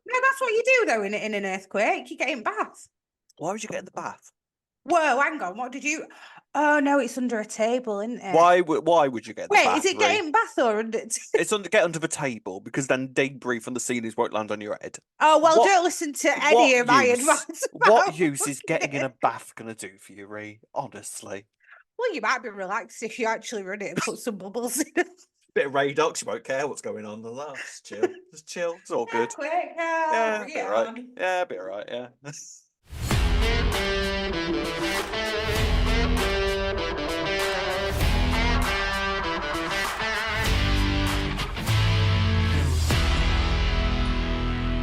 No, that's what you do though in an earthquake. You get in bath. Why would you get in the bath? Whoa, hang on. What did you? Oh no, it's under a table, isn't it? Why would you get in the Wait, bath, is it Ree? getting bath or under? Get under the table because then debris from the ceilings won't land on your head. Oh well, What don't listen to any what of my use? advice What about use is getting in a it. bath gonna do for you, Ree? Honestly. Well, you might be relaxed if you actually run it and put some bubbles in it. Bit of Radox, you won't care what's going on. Just chill. Just chill. It's all good. Quick, Yeah, bit right. Yeah, bit right, yeah.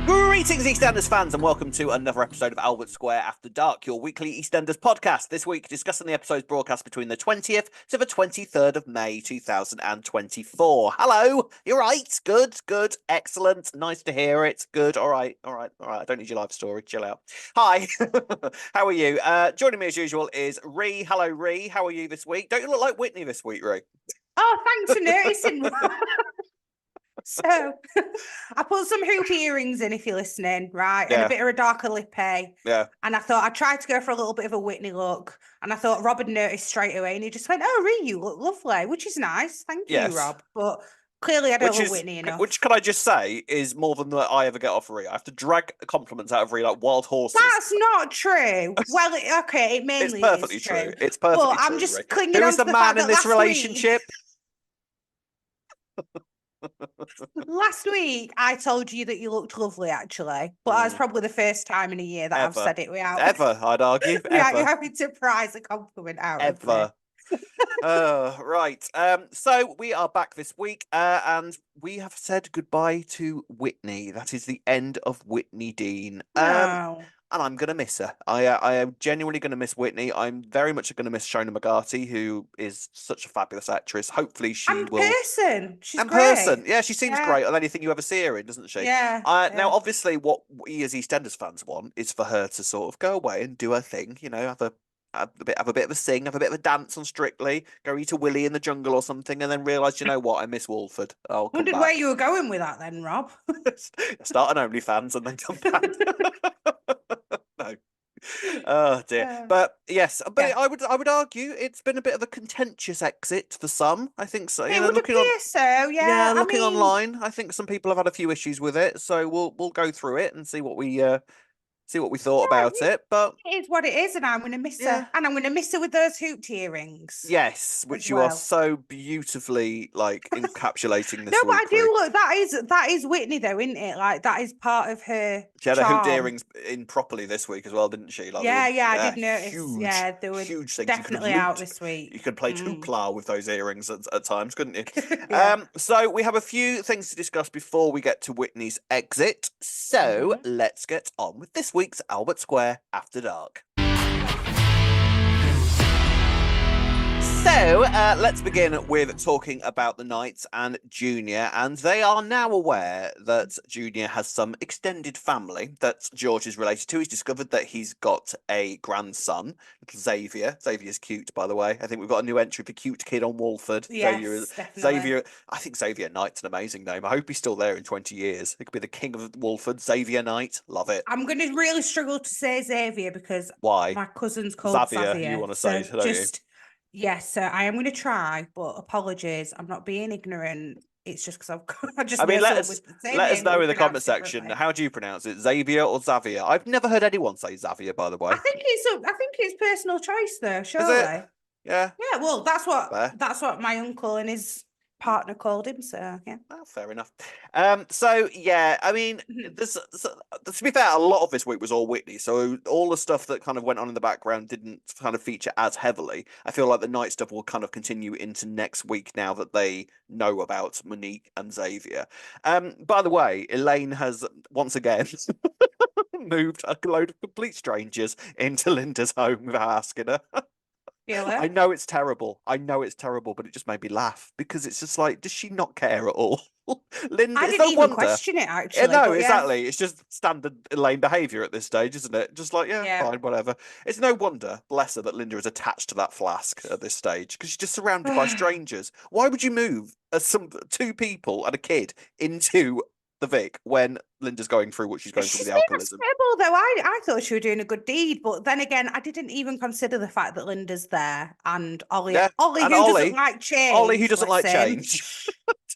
Greetings, EastEnders fans, and welcome to another episode of Albert Square After Dark, your weekly EastEnders podcast. This week, discussing the episodes broadcast between the 20th to the 23rd of May, 2024. Hello, you're right. Good, excellent. Nice to hear it. Good, all right. I don't need your life story. Chill out. Hi, how are you? Joining me as usual is Ree. Hello, Ree. How are you this week? Don't you look like Whitney this week, Ree? Oh, thanks for noticing. So, I put some hoop earrings in if you're listening, right? And a bit of a darker lippy. Yeah. And I thought I'd try to go for a little bit of a Whitney look. And I thought Rob had noticed straight away. And he just went, "Oh, Ree, you look lovely," which is nice. Thank you, Rob. But clearly I don't look Whitney enough. Which, can I just say, is more than I ever get off of Ree. I have to drag compliments out of Ree like wild horses. That's not true. Well, it mainly it's perfectly is true. It's perfectly but true. I'm just Ree. clinging Who on is to the the fact man in that this relationship? Last week, I told you that you looked lovely, actually, but that was probably the first time in a year that I've said it without I'd argue. without you having to prize a compliment out of me. Right. So we are back this week, and we have said goodbye to Whitney. That is the end of Whitney Dean. And I'm going to miss her. I am genuinely going to miss Whitney. I'm very much going to miss Shona McGarty, who is such a fabulous actress. Hopefully she will... She's great. Yeah, she seems great on anything you ever see her in, doesn't she? Yeah. Now, obviously, what we as EastEnders fans want is for her to sort of go away and do her thing, you know, have a bit of a sing, have a bit of a dance on Strictly, go eat a willy in the jungle or something, and then realise, you know what, I miss Walford. I'll come wondered back. where you were going with that then, Rob. Start an OnlyFans and then come back. No. Oh dear. But yes, I would argue it's been a bit of a contentious exit for some. I think so. It would appear so, yeah. Yeah, looking online, I think some people have had a few issues with it. So we'll go through it and see what we thought about it. But it is what it is, and I'm going to miss her. And I'm going to miss her with those hooped earrings. Yes, which you are so beautifully encapsulating this. No, but I do look. That is Whitney, though, isn't it? Like that is part of her. She had her hooped earrings in properly this week as well, didn't she? Like, I did notice. Huge, they were huge things. definitely out this week. You could play hoopla with those earrings at times, couldn't you? So we have a few things to discuss before we get to Whitney's exit. So let's get on with this week's Albert Square After Dark. So, let's begin with talking about the Knights and Junior, and they are now aware that Junior has some extended family that George is related to. He's discovered that he's got a grandson, Xavier. Xavier's cute, by the way. I think we've got a new entry for cute kid on Walford. Yes, Xavier. I think Xavier Knight's an amazing name. I hope he's still there in 20 years. He could be the king of Walford, Xavier Knight. Love it. I'm going to really struggle to say Xavier because why? My cousin's called Xavier. You want to say, don't you? Yes, I am going to try, but apologies. I'm not being ignorant. It's just because I just. Let us know in the comment section. How do you pronounce it, Xavier or Xavier? I've never heard anyone say Xavier, by the way. I think it's personal choice, though. Surely. Is it? Yeah. Yeah. Well, that's what my uncle and his partner called him. So yeah. Well, fair enough. So yeah, I mean, to be fair, a lot of this week was all Whitney. So all the stuff that kind of went on in the background didn't kind of feature as heavily. I feel like the night stuff will kind of continue into next week now that they know about Monique and Xavier. By the way, Elaine has once again moved a load of complete strangers into Linda's home without asking her. I know it's terrible, but it just made me laugh because it's just like, does she not care at all? Linda, I didn't even question it, actually. No, exactly. It's just standard Elaine behaviour at this stage, isn't it? Just like, fine, whatever. It's no wonder, bless her, that Linda is attached to that flask at this stage because she's just surrounded by strangers. Why would you move two people and a kid into the Vic when Linda's going through what she's going through She's with the been alcoholism. hospitable, though. I thought she was doing a good deed, but then again, I didn't even consider the fact that Linda's there and Ollie, Yeah, Ollie and who doesn't like Ollie who change, doesn't bless like him, change.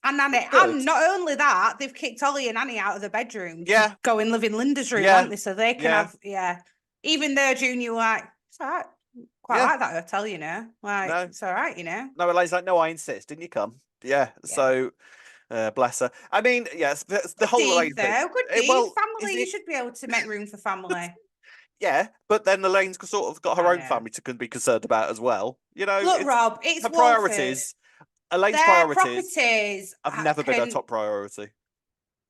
and Annie. Good. And not only that, they've kicked Ollie and Annie out of the bedroom to Yeah. go and live in Linda's room, Yeah. haven't they? So they can have, Even though Junior like, it's all right. Quite like that hotel, you know. Like, No. it's all right, you know. No, Elaine's like, no, I insist. Didn't you come? Yeah. So, bless her. I mean, yes, the whole Elaine thing. Good deed. Well, family, you should be able to make room for family. Yeah, but then Elaine's sort of got her own family to be concerned about as well. You know, look, Rob, it's her priorities. Elaine's priorities have never been her top priority.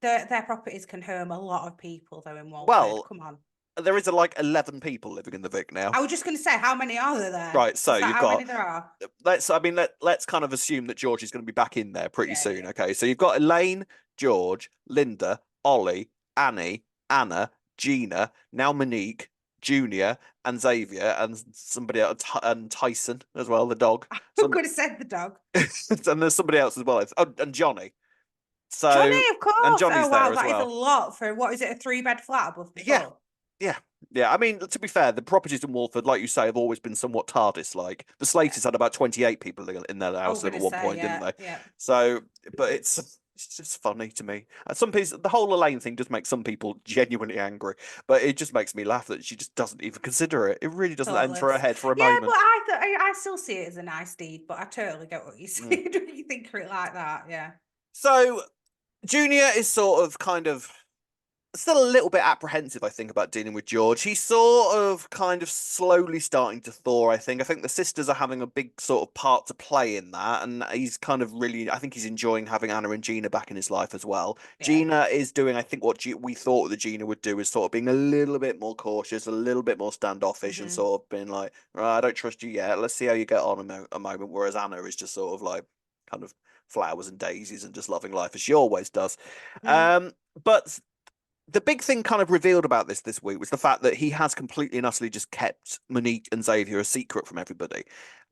Their properties can home a lot of people, though, in Walford. Well, come on. There is like 11 people living in the Vic now. I was just going to say, how many are there? Right, so you've got. How many there are? Let's kind of assume that George is going to be back in there pretty soon. Okay, so you've got Elaine, George, Linda, Ollie, Annie, Anna, Gina, now Monique, Junior, and Xavier, and somebody else, and Tyson as well, the dog. I could have said the dog. And there's somebody else as well. Oh, and Johnny. So Johnny, of course. And Johnny's there as well. That is a lot for what is it? A 3-bed flat above the floor? Yeah. I mean, to be fair, the properties in Walford, like you say, have always been somewhat TARDIS-like. The Slaters had about 28 people in their house at one point, didn't they? Yeah. So, but it's just funny to me. Some people, the whole Elaine thing does make some people genuinely angry, but it just makes me laugh that she just doesn't even consider it. It really doesn't enter her head for a moment. Yeah, but I still see it as a nice deed, but I totally get what you say when you think of it like that. Yeah. So, Junior is sort of kind of still a little bit apprehensive, I think, about dealing with George. He's sort of kind of slowly starting to thaw, I think. I think the sisters are having a big sort of part to play in that, and he's kind of really, I think he's enjoying having Anna and Gina back in his life as well. Yeah. Gina is doing, I think, what we thought that Gina would do is sort of being a little bit more cautious, a little bit more standoffish, and sort of being like, I don't trust you yet. Let's see how you get on a moment. Whereas Anna is just sort of like kind of flowers and daisies and just loving life as she always does. But the big thing kind of revealed about this week was the fact that he has completely and utterly just kept Monique and Xavier a secret from everybody.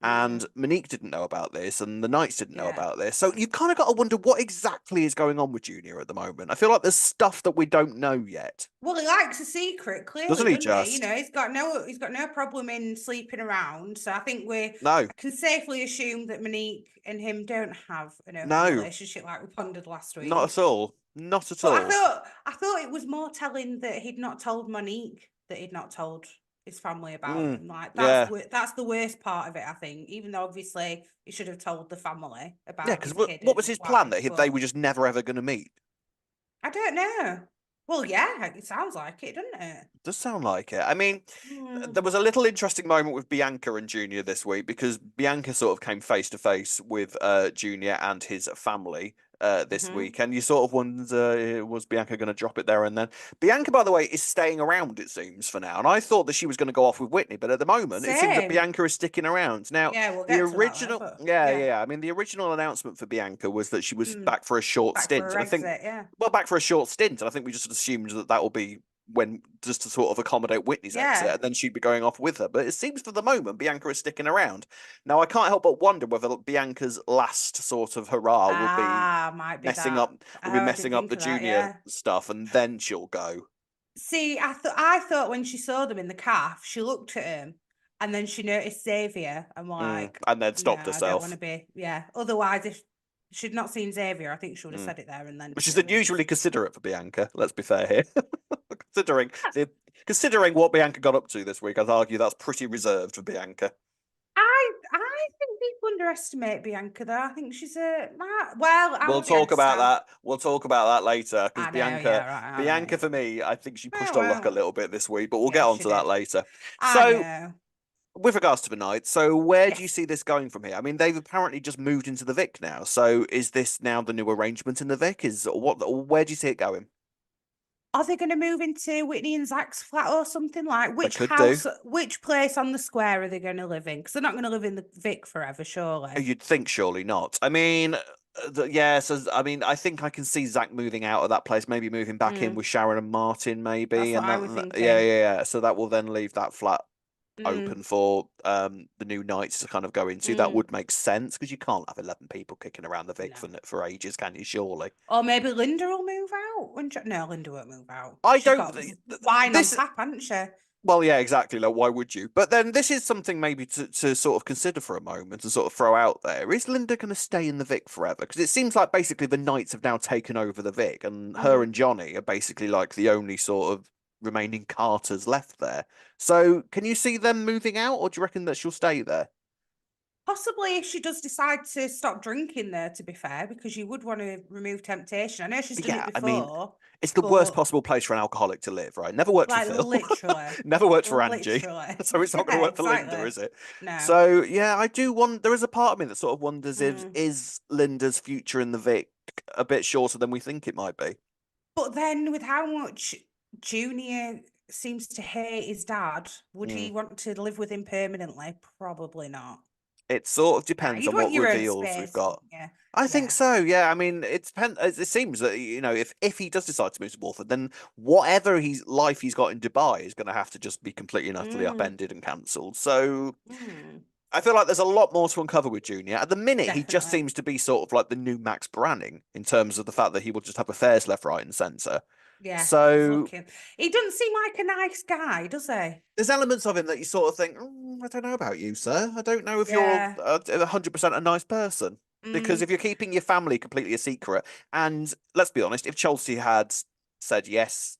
And Monique didn't know about this, and the Knights didn't know about this. So you've kind of got to wonder what exactly is going on with Junior at the moment. I feel like there's stuff that we don't know yet. Well, he likes a secret, clearly, doesn't he? You know, he's got no problem in sleeping around. So I think I can safely assume that Monique and him don't have an open relationship like we pondered last week. Not at all. Not at all. I thought it was more telling that he'd not told Monique that he'd not told his family about him. Like that's the worst part of it, I think. Even though obviously he should have told the family about. Yeah, because what was his plan that they were just never ever going to meet? I don't know. Well, yeah, it sounds like it, doesn't it? It does sound like it. I mean, there was a little interesting moment with Bianca and Junior this week because Bianca sort of came face to face with Junior and his family this week, and you sort of wonder, was Bianca going to drop it there and then? Bianca, by the way, is staying around, it seems, for now, and I thought that she was going to go off with Whitney, but at the moment, it seems that Bianca is sticking around. Now, the original, I mean, the original announcement for Bianca was that she was back for a short stint. I think, back for a short stint, and I think we just assumed that will be when just to sort of accommodate Whitney's exit, and then she'd be going off with her. But it seems for the moment Bianca is sticking around. Now I can't help but wonder whether Bianca's last sort of hurrah will be messing up the Junior stuff, and then she'll go. See, I thought when she saw them in the calf, she looked at him and then she noticed Xavier and and then stopped herself. I don't want to be Otherwise, if she'd not seen Xavier, I think she would have said it there and then. Which is unusually considerate for Bianca. Let's be fair here. Considering what Bianca got up to this week, I'd argue that's pretty reserved for Bianca. I think people underestimate Bianca, though. I think she's we'll talk about that. We'll talk about that later because Bianca, for me, I think she pushed her luck a little bit this week, but we'll get onto that later. With regards to the night, so where do you see this going from here? I mean, they've apparently just moved into the Vic now. So is this now the new arrangement in the Vic? Where do you see it going? Are they going to move into Whitney and Zach's flat or something? Like which place on the square are they going to live in? Because they're not going to live in the Vic forever, surely. You'd think, surely not. I mean, I think I can see Zach moving out of that place, maybe moving back in with Sharon and Martin, maybe. That's what I was thinking. Yeah. So that will then leave that flat open for the new Knights to kind of go into. That would make sense because you can't have 11 people kicking around the Vic for ages, can you? Surely. Or maybe Linda will move out. No, Linda won't move out. She's got wine on tap, hasn't she? Well, yeah, exactly. Like, why would you? But then this is something maybe to sort of consider for a moment and sort of throw out there. Is Linda going to stay in the Vic forever? Because it seems like basically the Knights have now taken over the Vic, and her and Johnny are basically like the only sort of remaining Carters left there. So can you see them moving out, or do you reckon that she'll stay there? Possibly if she does decide to stop drinking there, to be fair, because you would want to remove temptation. I know she's done it before. I mean, it's the worst possible place for an alcoholic to live, right? Never worked for Phil. Literally. Never worked for Angie. So it's not going to work for Linda, is it? No. So, yeah, I do want... There is a part of me that sort of wonders if is Linda's future in the Vic a bit shorter than we think it might be? But then with how much Junior seems to hate his dad, would he want to live with him permanently? Probably not. It sort of depends on what reveals we've got. Yeah. I think so. Yeah, I mean, it depends. It seems that if he does decide to move to Walford, then whatever life he's got in Dubai is going to have to just be completely and utterly upended and cancelled. So I feel like there's a lot more to uncover with Junior. At the minute, he just seems to be sort of like the new Max Branning in terms of the fact that he will just have affairs left, right, and centre. Yeah. So he doesn't seem like a nice guy, does he? There's elements of him that you sort of think, I don't know about you, sir. I don't know if you're 100% a nice person. Because if you're keeping your family completely a secret, and let's be honest, if Chelsea had said yes,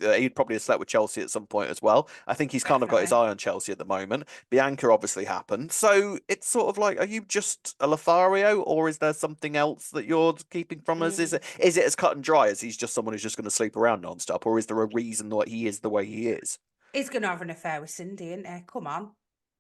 he'd probably have slept with Chelsea at some point as well. I think he's kind of got his eye on Chelsea at the moment. Bianca obviously happened. So it's sort of like, are you just a Lothario, or is there something else that you're keeping from us? Is it as cut and dry as he's just someone who's just going to sleep around non-stop, or is there a reason that he is the way he is? He's going to have an affair with Cindy, isn't he? Come on.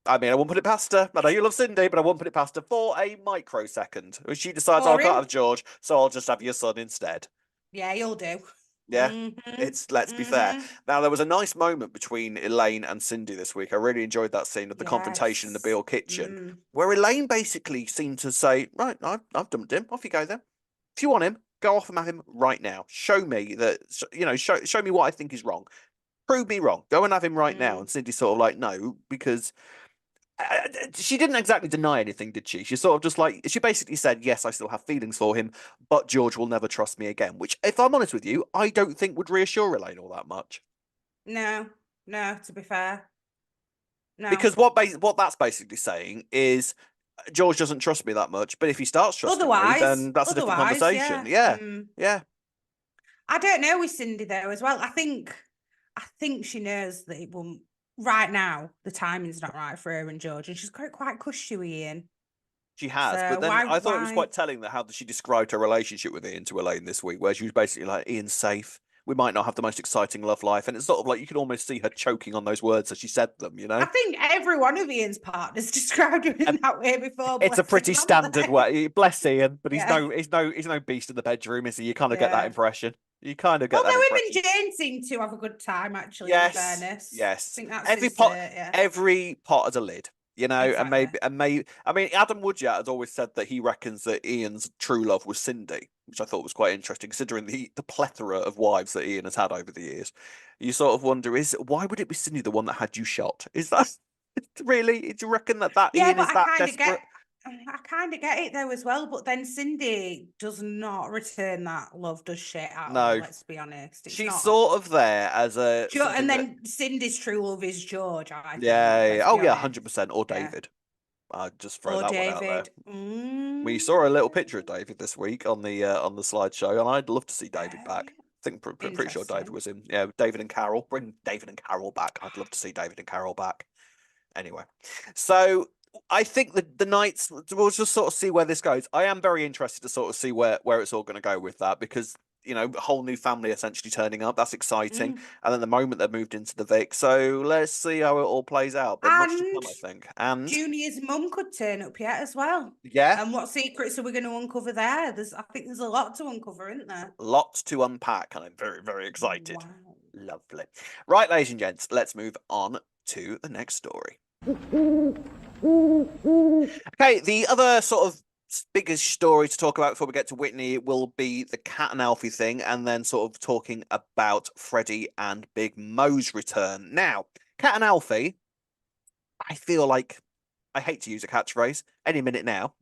I mean, I won't put it past her. I know you love Cindy, but I won't put it past her for a microsecond. When she decides, I can't have George, so I'll just have your son instead. Yeah, you'll do. Yeah, let's be fair. Now, there was a nice moment between Elaine and Cindy this week. I really enjoyed that scene of the confrontation in the Beale kitchen, where Elaine basically seemed to say, right, I've dumped him. Off you go then. If you want him, go off and have him right now. Show me that, show me what I think is wrong. Prove me wrong. Go and have him right now. And Cindy's sort of like, no, because she didn't exactly deny anything, did she? She sort of just like, she basically said, yes, I still have feelings for him, but George will never trust me again, which, if I'm honest with you, I don't think would reassure Elaine all that much. No, to be fair. No. Because what that's basically saying is, George doesn't trust me that much, but if he starts trusting me, then that's a different conversation. Yeah. I don't know with Cindy though as well. I think she knows that it won't. Right now, the timing's not right for her and George, and she's quite cushy with Ian. She has, but then I thought it was quite telling that how she described her relationship with Ian to Elaine this week, where she was basically like, Ian's safe. We might not have the most exciting love life. And it's sort of like you can almost see her choking on those words as she said them, I think every one of Ian's partners described him in that way before. It's a pretty standard way. Bless Ian, but he's no beast in the bedroom, is he? You kind of get that impression. You kind of get that. Although him and Jane seem to have a good time, actually. Yes, in fairness. Yes. I think that's every pot has a lid. Exactly. and maybe. I mean, Adam Woodyard has always said that he reckons that Ian's true love was Cindy, which I thought was quite interesting, considering the plethora of wives that Ian has had over the years. You sort of wonder, why would it be Cindy the one that had you shot? Is that really? Do you reckon that Ian is that desperate? I kind of get it though as well, but then Cindy does not return that love, does she? No, let's be honest. She's sort of there as a. And then Cindy's true love is George. I think. Yeah. Oh yeah, 100%. Or David. I'll just throw that one out there. We saw a little picture of David this week on the slideshow, and I'd love to see David back. I think pretty sure David was in. Yeah, David and Carol. Bring David and Carol back. I'd love to see David and Carol back. Anyway, so I think the Knights, we'll just sort of see where this goes. I am very interested to sort of see where it's all going to go with that, because a whole new family essentially turning up. That's exciting. And then the moment they've moved into the Vic. So let's see how it all plays out. But much to come, I think. And Junior's mum could turn up yet as well. Yeah. And what secrets are we going to uncover there? I think there's a lot to uncover, isn't there? Lots to unpack, and I'm very, very excited. Wow. Lovely. Right, ladies and gents, let's move on to the next story. Okay, the other sort of biggest story to talk about before we get to Whitney will be the Kat and Alfie thing, and then sort of talking about Freddie and Big Mo's return. Now, Kat and Alfie I feel like, I hate to use a catchphrase, any minute now.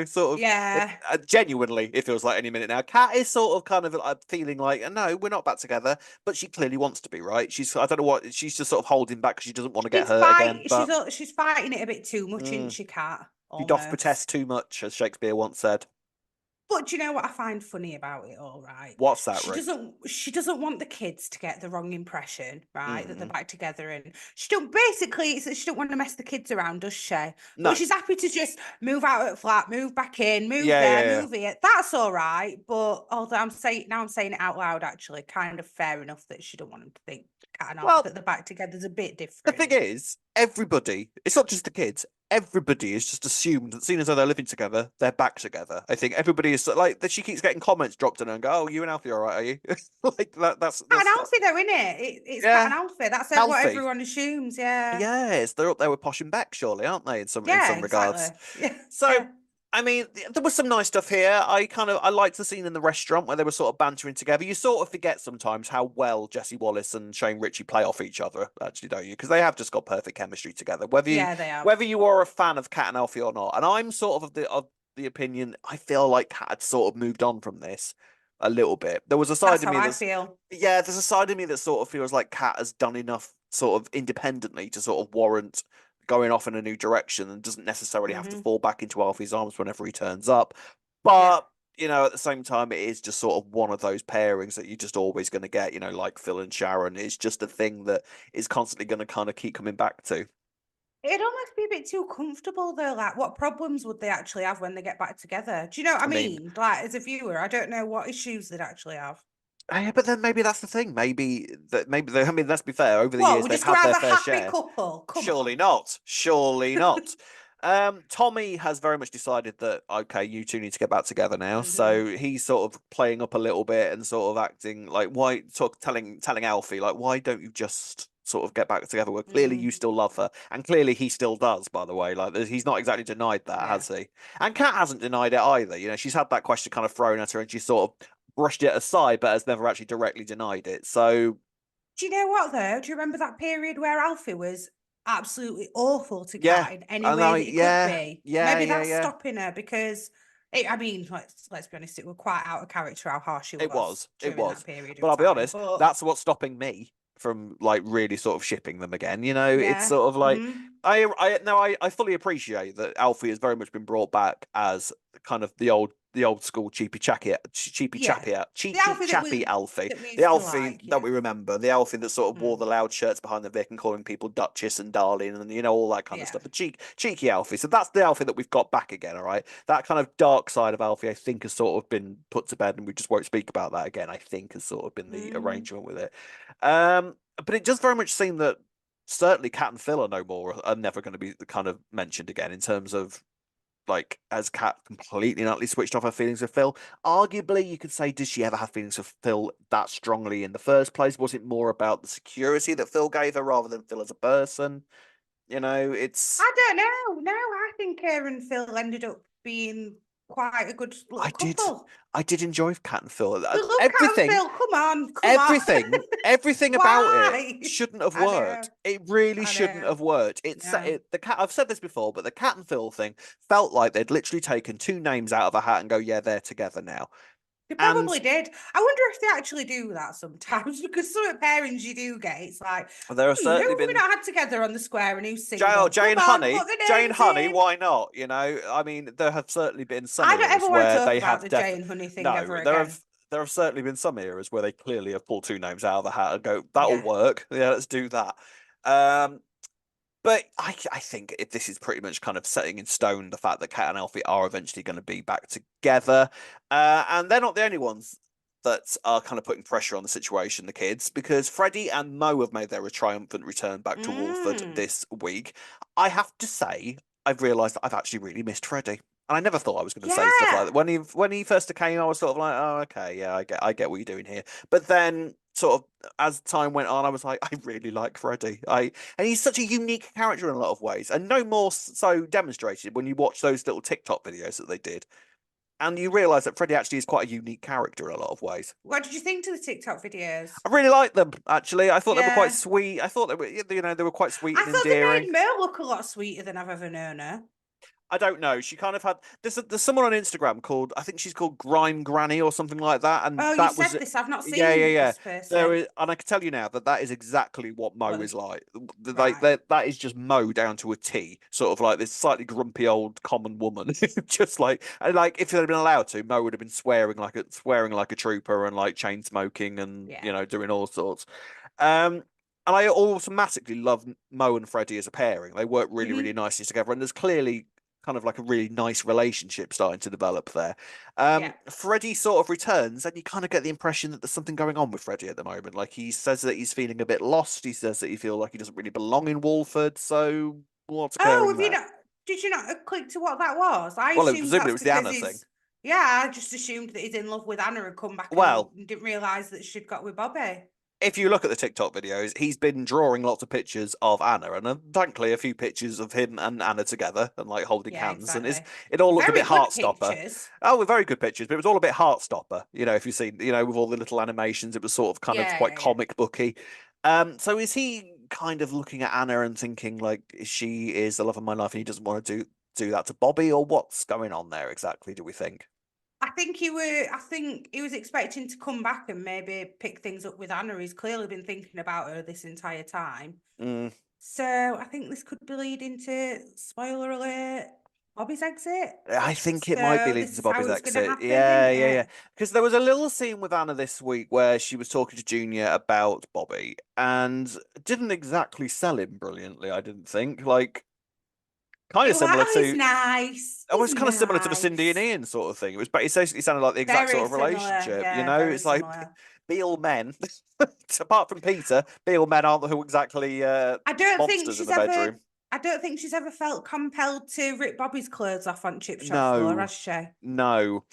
Sort of. Yeah. Genuinely, it feels like any minute now. Kat is sort of kind of feeling like, no, we're not back together, but she clearly wants to be, right? I don't know what, she's just sort of holding back because she doesn't want to get hurt again. But she's fighting it a bit too much, isn't she, Kat? She doth protest too much, as Shakespeare once said. But do you know what I find funny about it all, right? What's that, She doesn't want the kids to get the wrong impression, right? That they're back together, and she don't basically she don't want to mess the kids around, does she? No. But she's happy to just move out of the flat, move back in, move move here. That's all right. But although I'm saying it out loud, actually, kind of fair enough that she don't want them to think that they're back together is a bit different. The thing is, everybody, it's not just the kids, everybody is just assumed that, seeing as though they're living together, they're back together. I think everybody is like that. She keeps getting comments dropped on her and go, "Oh, you and Alfie, all right? Are you?" Like that. That's Kat and Alfie, though, isn't it? It's Kat and Alfie. That's what everyone assumes. Yeah. Yes, they're up there with Posh and Beck, surely, aren't they? In some regards. Yeah. So. I mean, there was some nice stuff here. I liked the scene in the restaurant where they were sort of bantering together. You sort of forget sometimes how well Jesse Wallace and Shane Ritchie play off each other, actually, don't you? Because they have just got perfect chemistry together. They have. Whether you are a fan of Kat and Alfie or not, and I'm sort of the opinion, I feel like Kat had sort of moved on from this a little bit. There was a side of me there's a side of me that sort of feels like Kat has done enough sort of independently to sort of warrant going off in a new direction and doesn't necessarily have to fall back into Alfie's arms whenever he turns up. But, at the same time, it is just sort of one of those pairings that you're just always going to get, like Phil and Sharon. It's just a thing that is constantly going to kind of keep coming back to. It'd almost be a bit too comfortable, though. Like, what problems would they actually have when they get back together? Do you know what I mean? Like, as a viewer, I don't know what issues they'd actually have. Yeah, but then maybe that's the thing. Maybe I mean, let's be fair. Over the years, they've had their fair share. Couple. Surely not. Surely not. Tommy has very much decided that, okay, you two need to get back together now. So he's sort of playing up a little bit and sort of acting like, why, sort of telling Alfie, like, why don't you just sort of get back together? Well, clearly you still love her, and clearly he still does, by the way. Like, he's not exactly denied that, has he? And Kat hasn't denied it either. She's had that question kind of thrown at her, and she's sort of brushed it aside, but has never actually directly denied it. So, do you know what, though? Do you remember that period where Alfie was absolutely awful to Kat in any way that he could be? Maybe that's stopping her, because I mean, let's be honest, it was quite out of character how harsh it was. It was. But I'll be honest, that's what's stopping me from like really sort of shipping them again. It's sort of like I fully appreciate that Alfie has very much been brought back as kind of the old school cheapy chappy Alfie. The Alfie that we remember, the Alfie that sort of wore the loud shirts behind the Vic and calling people Duchess and Darling and all that kind of stuff. The cheeky Alfie. So that's the Alfie that we've got back again, all right? That kind of dark side of Alfie, I think, has sort of been put to bed, and we just won't speak about that again, I think, has sort of been the arrangement with it. But it does very much seem that certainly Kat and Phil are never going to be kind of mentioned again in terms of, like, as Kat completely and utterly switched off her feelings for Phil. Arguably, you could say, did she ever have feelings for Phil that strongly in the first place? Was it more about the security that Phil gave her rather than Phil as a person? It's... I don't know. No, I think her and Phil ended up being quite a good couple. I did enjoy Kat and Phil. Everything, Kat and Phil, come on. Everything about it shouldn't have worked. It really shouldn't have worked. I've said this before, but the Kat and Phil thing felt like they'd literally taken two names out of a hat and go, yeah, they're together now. They probably did. I wonder if they actually do that sometimes, because some pairings you do get, it's like, there are certainly been... we not had together on the square and who's single? Jane Honey, why not? I mean, there have certainly been some eras where they have... Jane Honey thing ever again. There have certainly been some eras where they clearly have pulled two names out of the hat and go, that'll work. Yeah, let's do that. But I think if this is pretty much kind of setting in stone the fact that Kat and Alfie are eventually going to be back together. And they're not the only ones that are kind of putting pressure on the situation, the kids, because Freddie and Mo have made their triumphant return back to Walford this week. I have to say, I've realised that I've actually really missed Freddie. And I never thought I was going to say stuff like that. When he first came, I was sort of like, oh, okay, yeah, I get what you're doing here. But then, sort of as time went on, I was like, I really like Freddie. And he's such a unique character in a lot of ways, and no more so demonstrated when you watch those little TikTok videos that they did. And you realise that Freddie actually is quite a unique character in a lot of ways. What did you think to the TikTok videos? I really liked them, actually. I thought they were quite sweet. I thought they were, they were quite sweet and endearing. I thought they made Mo look a lot sweeter than I've ever known her. I don't know. She kind of had there's someone on Instagram called, I think she's called Grime Granny or something like that. And oh, that you said this. I've not seen this person. There is, and I can tell you now that is exactly what Mo is like. Like that is just Mo down to a T. Sort of like this slightly grumpy old common woman. Just like, and like if they'd been allowed to, Mo would have been swearing like a trooper and like chain smoking and doing all sorts. And I automatically love Mo and Freddie as a pairing. They work really, really nicely together, and there's clearly kind of like a really nice relationship starting to develop there. Freddie sort of returns, and you kind of get the impression that there's something going on with Freddie at the moment. Like, he says that he's feeling a bit lost. He says that he feels like he doesn't really belong in Walford. So what's occurring there? Did you not click to what that was? Presumably it was the Anna thing. Yeah, I just assumed that he's in love with Anna and come back and didn't realise that she'd got with Bobby. If you look at the TikTok videos, he's been drawing lots of pictures of Anna, and frankly, a few pictures of him and Anna together and like holding hands, exactly. And it all looked a bit heartstopper. Oh, very good pictures, but it was all a bit heartstopper. If you've seen, with all the little animations, it was sort of kind of quite comic booky. So is he kind of looking at Anna and thinking like, she is the love of my life, and he doesn't want to do that to Bobby, or what's going on there exactly? Do we think? I think he was expecting to come back and maybe pick things up with Anna. He's clearly been thinking about her this entire time. So I think this could be leading to, spoiler alert, Bobby's exit. I think it might be leading to Bobby's exit. Yeah. Because there was a little scene with Anna this week where she was talking to Junior about Bobby and didn't exactly sell him brilliantly, I didn't think. Like, kind of similar to nice. It was kind of similar to the Cindy and Ian sort of thing. It basically sounded like the exact sort of relationship. It's like Beale men, apart from Peter, Beale men aren't who exactly I don't think she's in the bedroom. I don't think she's ever felt compelled to rip Bobby's clothes off on chip shop floor, has she? No.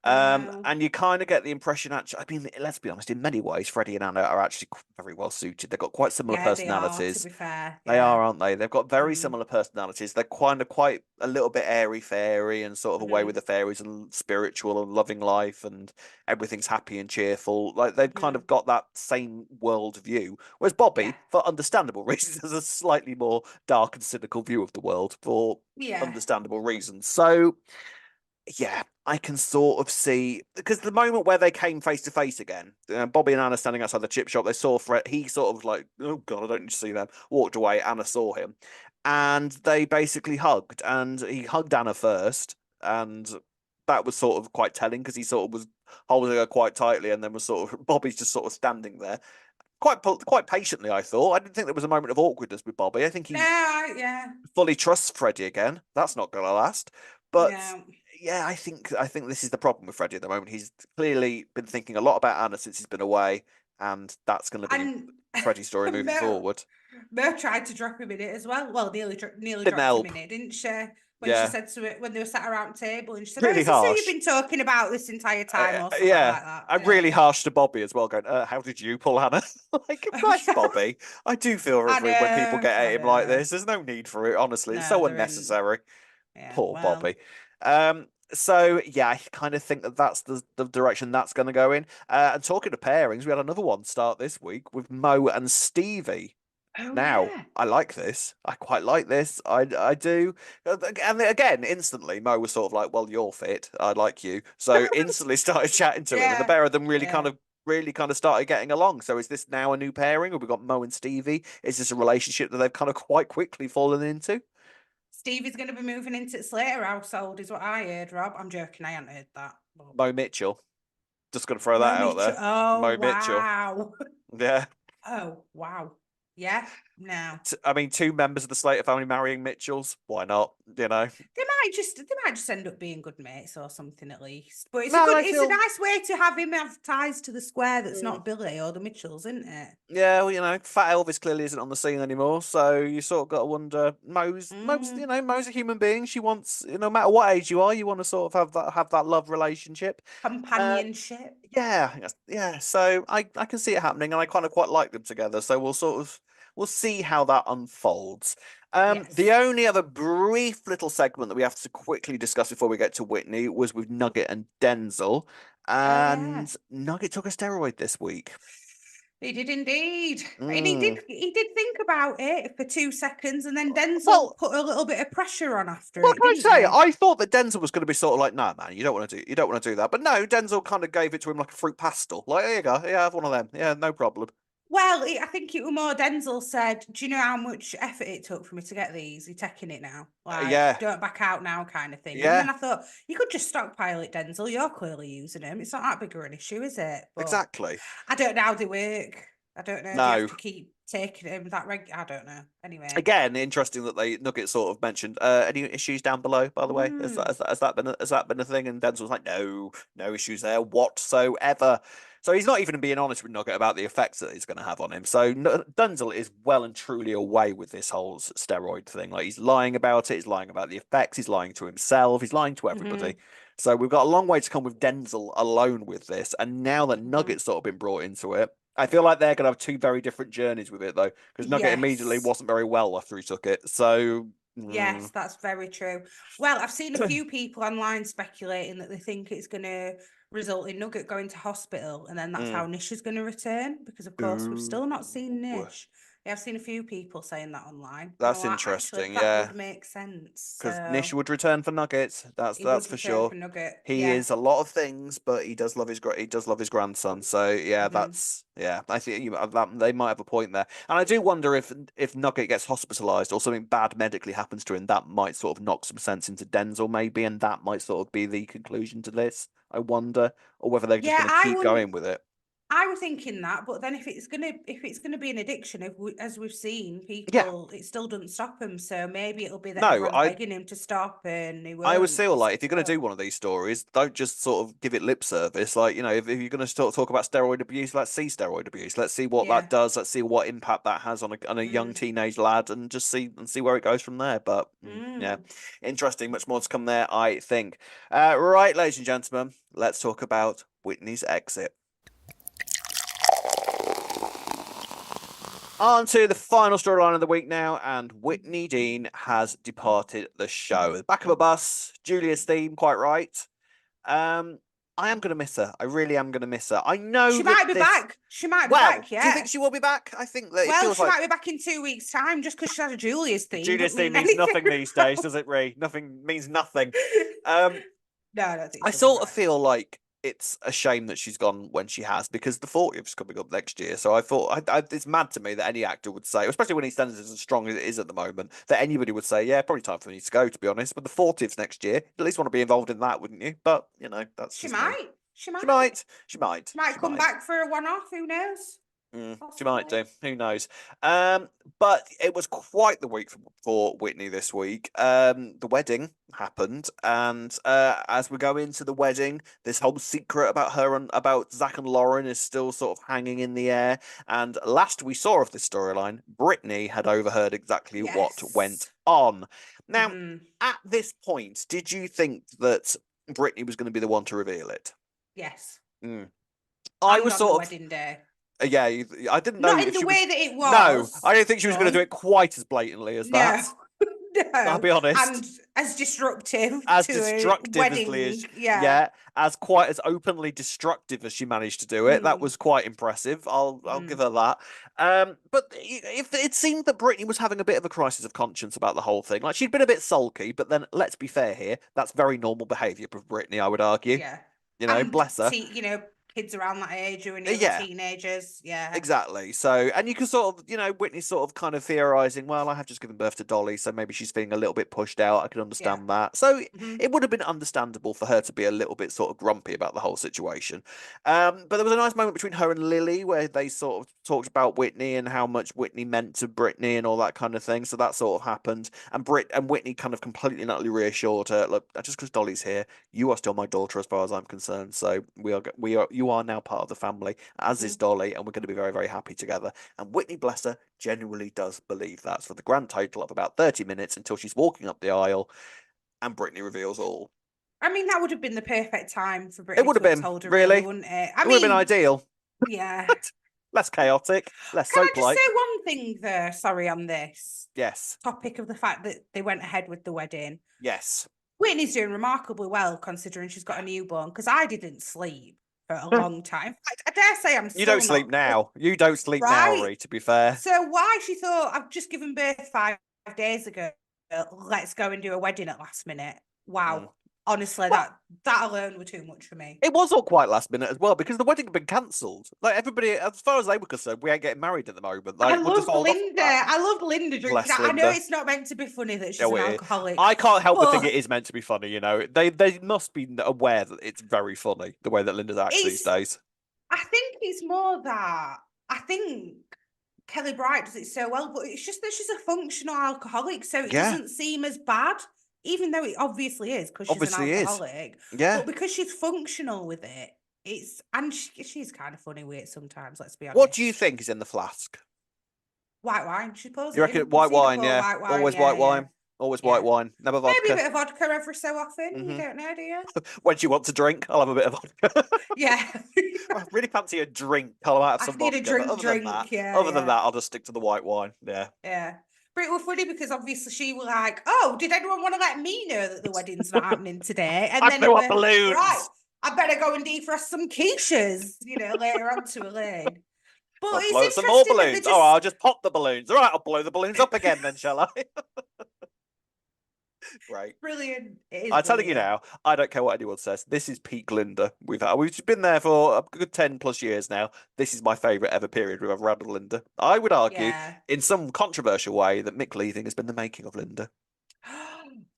And you kind of get the impression, actually, I mean, let's be honest, in many ways, Freddie and Anna are actually very well suited. They've got quite similar personalities. They are, to be fair. They are, aren't they? They've got very similar personalities. They're kind of quite a little bit airy-fairy and sort of away with the fairies and spiritual and loving life, and everything's happy and cheerful. Like, they've kind of got that same world view. Whereas Bobby, for understandable reasons, has a slightly more dark and cynical view of the world for understandable reasons. So, yeah, I can sort of see, because the moment where they came face to face again, Bobby and Anna standing outside the chip shop, they saw Fred. He sort of like, oh God, I don't need to see them. Walked away. Anna saw him, and they basically hugged. And he hugged Anna first, and that was sort of quite telling because he sort of was holding her quite tightly, and then was sort of Bobby's just sort of standing there. Quite patiently, I thought. I didn't think there was a moment of awkwardness with Bobby. I think he fully trusts Freddie again. That's not going to last. But I think this is the problem with Freddie at the moment. He's clearly been thinking a lot about Anna since he's been away, and that's going to be Freddie's story moving forward. Mer tried to drop him in it as well. Well, nearly dropped him in it, didn't she? When she said to it, when they were sat around the table, and she said, really harsh. You've been talking about this entire time, or something like that. I'm really harsh to Bobby as well, going, how did you pull Anna? Like, gosh, Bobby, I do feel when people get at him like this. There's no need for it, honestly. It's so unnecessary. Poor Bobby. So I kind of think that that's the direction that's going to go in. And talking of pairings, we had another one start this week with Mo and Stevie. I like this. I quite like this. I do. And again, instantly, Mo was sort of like, well, you're fit. I like you. So instantly started chatting to him. And the pair of them really kind of started getting along. So is this now a new pairing? Or we got Mo and Stevie? Is this a relationship that they've kind of quite quickly fallen into? Stevie's going to be moving into the Slater household, is what I heard, Rob. I'm joking. I hadn't heard that. Mo Mitchell. Just going to throw that out there. Oh, Mo wow. Mitchell. Yeah. Oh, wow. Yeah, no. I mean, two members of the Slater family marrying Mitchells. Why not? They might just end up being good mates or something at least. But it's a nice way to have him have ties to the square that's not Billy or the Mitchells, isn't it? Yeah, well, Fat Elvis clearly isn't on the scene anymore, so you sort of got to wonder. Mo's a human being. She wants, no matter what age you are, you want to sort of have that love relationship, companionship. Yeah. So I can see it happening, and I kind of quite like them together. So we'll sort of we'll see how that unfolds. Yes. The only other brief little segment that we have to quickly discuss before we get to Whitney was with Nugget and Denzel. And Nugget took a steroid this week. He did indeed. And he did think about it for 2 seconds, and then Denzel put a little bit of pressure on after it. What can I say? I thought that Denzel was going to be sort of like, nah, man, you don't want to do that. But no, Denzel kind of gave it to him like a fruit pastel. Like, here you go. Yeah, have one of them. Yeah, no problem. Well, I think it was more Denzel said, do you know how much effort it took for me to get these? You're taking it now. Like, don't back out now kind of thing. Yeah. And then I thought, you could just stockpile it, Denzel. You're clearly using them. It's not that big of an issue, is it? But exactly. I don't know how they work. I don't know. No. Do you have to keep taking them that I don't know. Anyway. Again, interesting that Nugget sort of mentioned any issues down below, by the way. Has that been a thing? And Denzel was like, no issues there whatsoever. So he's not even being honest with Nugget about the effects that it's going to have on him. So Denzel is well and truly away with this whole steroid thing. Like, he's lying about it. He's lying about the effects. He's lying to himself. He's lying to everybody. So we've got a long way to come with Denzel alone with this. And now that Nugget's sort of been brought into it, I feel like they're going to have 2 very different journeys with it, though, because Nugget immediately wasn't very well after he took it. So yes, that's very true. Well, I've seen a few people online speculating that they think it's going to result in Nugget going to hospital, and then that's how Nish is going to return, because of course we've still not seen Nish. Yeah, I've seen a few people saying that online. That's interesting. That would make sense. Because Nish would return for Nuggets. That's for sure. He is a lot of things, but he does love his grandson. So yeah, I think they might have a point there. And I do wonder if Nugget gets hospitalized or something bad medically happens to him, that might sort of knock some sense into Denzel maybe, and that might sort of be the conclusion to this. I wonder, or whether they're just going to keep going with it. I was thinking that, but then if it's gonna be an addiction, as we've seen, people, it still doesn't stop them. So maybe it'll be that everyone's begging him to stop, and he won't. I would feel like if you're going to do one of these stories, don't just sort of give it lip service. Like, you know, if you're going to talk about steroid abuse, let's see steroid abuse. Let's see what that does. Let's see what impact that has on a young teenage lad, and just see where it goes from there. But yeah, interesting. Much more to come there, I think. Right, ladies and gentlemen, let's talk about Whitney's exit. On to the final storyline of the week now, and Whitney Dean has departed the show. The back of a bus, Julia's theme, quite right. I am going to miss her. I really am going to miss her. I know she might be back. She might be back, yeah. Do you think she will be back? I think that she might be back in 2 weeks' time, just because she has a Julia's theme. Julia's theme means nothing these days, does it, Ree? Nothing means nothing. No, I don't think I sort of feel like it's a shame that she's gone when she has, because the 40th's coming up next year. So I thought it's mad to me that any actor would say, especially when EastEnders is as strong as it is at the moment, that anybody would say, yeah, probably time for me to go, to be honest. But the 40th's next year, at least want to be involved in that, wouldn't you? But, you know, that's She might come back for a one-off, who knows? She might do. Who knows? But it was quite the week for Whitney this week. The wedding happened, and as we go into the wedding, this whole secret about her and about Zach and Lauren is still sort of hanging in the air. And last we saw of this storyline, Brittany had overheard exactly what went on. Now, at this point, did you think that Brittany was going to be the one to reveal it? Yes. I was sort of wedding day. Yeah, I didn't know. Not in the way that it was. No, I didn't think she was going to do it quite as blatantly as that. No, I'll be honest. And as disruptive. As as quite as openly destructive as she managed to do it. That was quite impressive. I'll give her that. But if it seemed that Brittany was having a bit of a crisis of conscience about the whole thing, like she'd been a bit sulky, but then let's be fair here, that's very normal behaviour for Brittany, I would argue. Yeah. You know, bless her. Kids around that age who are teenagers. Yeah. Exactly. So, and you can sort of, Whitney's sort of kind of theorizing, well, I have just given birth to Dolly, so maybe she's feeling a little bit pushed out. I can understand that. So it would have been understandable for her to be a little bit sort of grumpy about the whole situation. But there was a nice moment between her and Lily where they sort of talked about Whitney and how much Whitney meant to Brittany and all that kind of thing. So that sort of happened. And Whitney kind of completely and utterly reassured her, look, just because Dolly's here, you are still my daughter as far as I'm concerned. So you are now part of the family, as is Dolly, and we're going to be very, very happy together. And Whitney, bless her, genuinely does believe that. For the grand total of about 30 minutes until she's walking up the aisle and Brittany reveals all. I mean, that would have been the perfect time for Brittany. It would have been, really, wouldn't it? It would have been ideal. Yeah. Less chaotic, less Can soap-like. I just say one thing though, sorry, on this topic of the fact that they went ahead with the wedding. Yes. Whitney's doing remarkably well considering she's got a newborn, because I didn't sleep for a long time. In fact, I dare say I'm still You don't sleep now. You don't sleep now, Ree, to be fair. So why she thought, I've just given birth 5 days ago, let's go and do a wedding at last minute. Wow. Honestly, that alone were too much for me. It was all quite last minute as well, because the wedding had been cancelled. Like, everybody, as far as they were concerned, we ain't getting married at the moment. Like, I loved Linda drinking. I know it's not meant to be funny that she's an alcoholic. I can't help but think it is meant to be funny, you know. They must be aware that it's very funny, the way that Linda's acts these days. I think it's more that, I think Kelly Bright does it so well, but it's just that she's a functional alcoholic, so it doesn't seem as bad. Even though it obviously is, because she's an alcoholic. Yeah. But because she's functional with it, and she's kind of funny with it sometimes, let's be honest. What do you think is in the flask? White wine, she pulls. You reckon white wine, yeah. Always white wine. Always white wine. Never vodka. Maybe a bit of vodka every so often. You don't know, do you? When she wants a drink, I'll have a bit of vodka. Yeah. I really fancy a drink. I'll have some vodka. I need a drink, Other than that, I'll just stick to the white wine. Yeah. Yeah. But it was funny because obviously she was like, oh, did anyone want to let me know that the wedding's not happening today? And then blew up balloons. Right, I better go and defrost some quiches, later on to Elaine. But I'll blow some more balloons. Oh, I'll just pop the balloons. All right, I'll blow the balloons up again then, shall I? Great. Brilliant. I'm telling you now, I don't care what anyone says. This is peak Linda. We've been there for a good 10 plus years now. This is my favourite ever period we've ever had with Linda. I would argue, in some controversial way, that Mick leaving has been the making of Linda.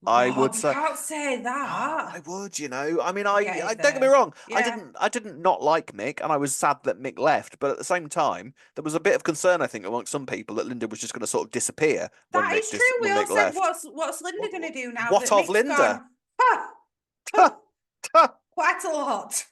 I would say. You can't say that. I would, I mean, I don't get me wrong. Yeah. I didn't not like Mick, and I was sad that Mick left. But at the same time, there was a bit of concern, I think, amongst some people that Linda was just going to sort of disappear. That is true. We all said, what's Linda going to do now? What of Linda? Quite a lot.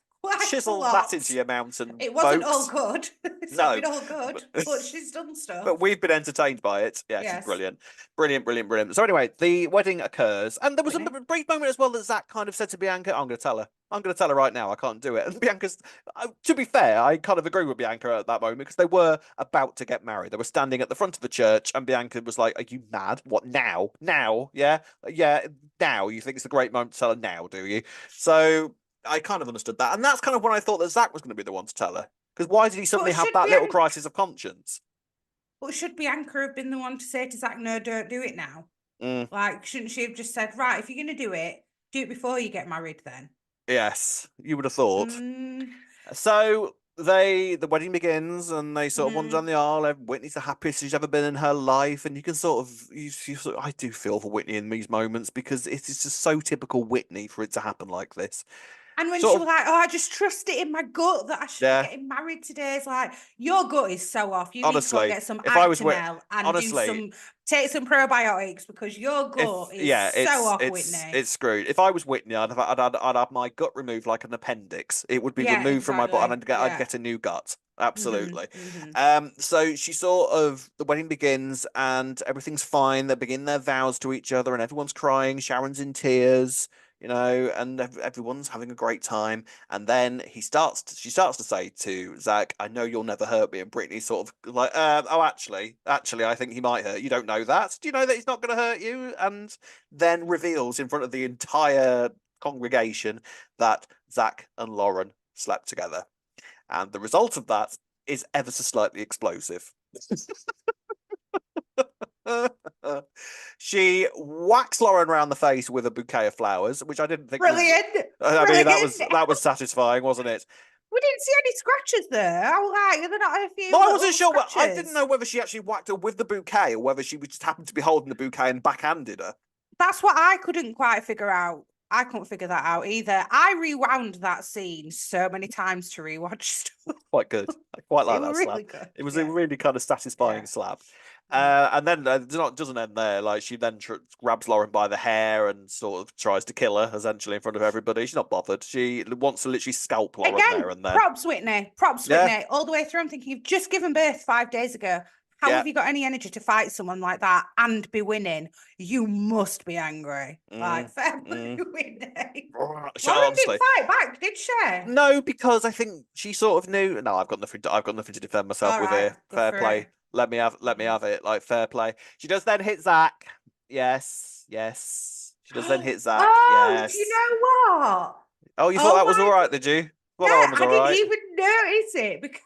Chisel that into your mountain. It wasn't folks. all good. It's not been all good, but she's done stuff. But we've been entertained by it. Yeah, she's brilliant. Brilliant. So anyway, the wedding occurs, and there was a brief moment as well that Zach kind of said to Bianca, I'm going to tell her. I'm going to tell her right now. I can't do it. And Bianca's, to be fair, I kind of agree with Bianca at that moment, because they were about to get married. They were standing at the front of the church, and Bianca was like, are you mad? What, now? Now? Yeah? Yeah, now. You think it's a great moment to tell her now, do you? So I kind of understood that. And that's kind of when I thought that Zach was going to be the one to tell her. Because why did he suddenly have that little crisis of conscience? But should Bianca have been the one to say to Zach, no, don't do it now? Like, shouldn't she have just said, right, if you're going to do it before you get married then? Yes, you would have thought. So the wedding begins, and they sort of wander down the aisle. Whitney's the happiest she's ever been in her life, and you can I do feel for Whitney in these moments, because it is just so typical Whitney for it to happen like this. And when she was like, oh, I just trust it in my gut that I should be getting married today. It's like, your gut is so off. You need to go get some Actonel and take some probiotics, because your gut is so off, Whitney. It's screwed. If I was Whitney, I'd have my gut removed like an appendix. It would be removed from my body, and I'd get a new gut. Absolutely. So the wedding begins, and everything's fine. They begin their vows to each other, and everyone's crying. Sharon's in tears. And everyone's having a great time. And then she starts to say to Zach, I know you'll never hurt me. And Brittany's sort of like, actually, I think he might hurt. You don't know that. Do you know that he's not going to hurt you? And then reveals in front of the entire congregation that Zach and Lauren slept together. And the result of that is ever so slightly explosive. She whacks Lauren around the face with a bouquet of flowers, which I didn't think. Brilliant. I mean, that was satisfying, wasn't it? We didn't see any scratches there. I was like, they're not a few. No, I wasn't sure. I didn't know whether she actually whacked her with the bouquet, or whether she just happened to be holding the bouquet and backhanded her. That's what I couldn't quite figure out. I couldn't figure that out either. I rewound that scene so many times to rewatch stuff. Quite good. I quite like that really slap. Good. It was a really kind of satisfying slap. And then it doesn't end there. Like, she then grabs Lauren by the hair and sort of tries to kill her, essentially, in front of everybody. She's not bothered. She wants to literally scalp Lauren there and then. Props, Whitney. Whitney. All the way through, I'm thinking, you've just given birth 5 days ago. How have you got any energy to fight someone like that and be winning? You must be angry. Like, fair play, Whitney. Lauren didn't fight back, did she? No, because I think she sort of knew. No, I've got nothing to defend myself with here. Fair play. Let me have it. Like, fair play. She does then hit Zach. Yes. She does then hit Zach. Oh, yes. do you know what? Oh, you thought that was all right, did you? Well, yeah, that one was I didn't right. even notice it because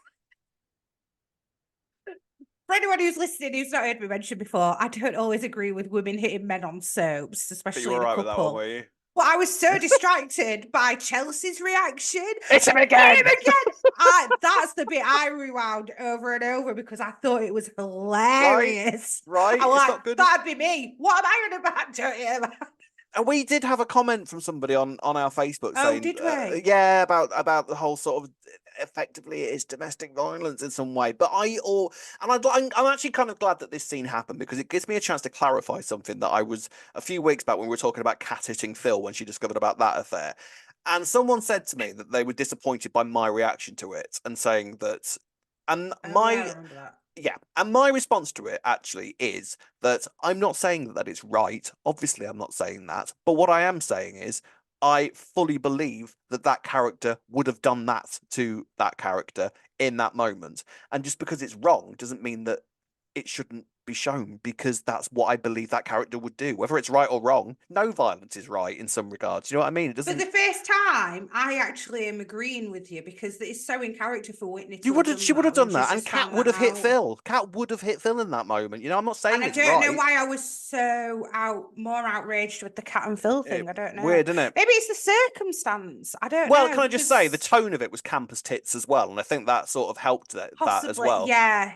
for anyone who's listening who's not heard me mention before, I don't always agree with women hitting men on soaps, especially but you were in a right couple. With that one, were you? But I was so distracted by Chelsea's reaction. It's him again! Hit him again! That's the bit I rewound over and over because I thought it was hilarious. Right? I'm it's like, not good. That'd be me. What am I on about? Don't you? And we did have a comment from somebody on our Facebook saying, did we? yeah, about the whole sort of effectively it is domestic violence in some way. But I'm actually kind of glad that this scene happened because it gives me a chance to clarify something that I was a few weeks back when we were talking about Kat hitting Phil when she discovered about that affair. And someone said to me that they were disappointed by my reaction to it and saying that, and my. Yeah, I remember that. Yeah, and my response to it actually is that I'm not saying that it's right. Obviously, I'm not saying that. But what I am saying is I fully believe that that character would have done that to that character in that moment. And just because it's wrong doesn't mean that it shouldn't be shown because that's what I believe that character would do. Whether it's right or wrong, no violence is right in some regards. You know what I mean? It doesn't. For the first time, I actually am agreeing with you because it's so in character for Whitney. She would have done that, and Kat would have hit Phil. Kat would have hit Phil in that moment. You know, I'm not saying it's right. I don't know why I was so more outraged with the Kat and Phil thing. I don't know. Weird, isn't it? Maybe it's the circumstance. I don't know. Well, can I just say the tone of it was campus tits as well, and I think that sort of helped that as well. Yeah.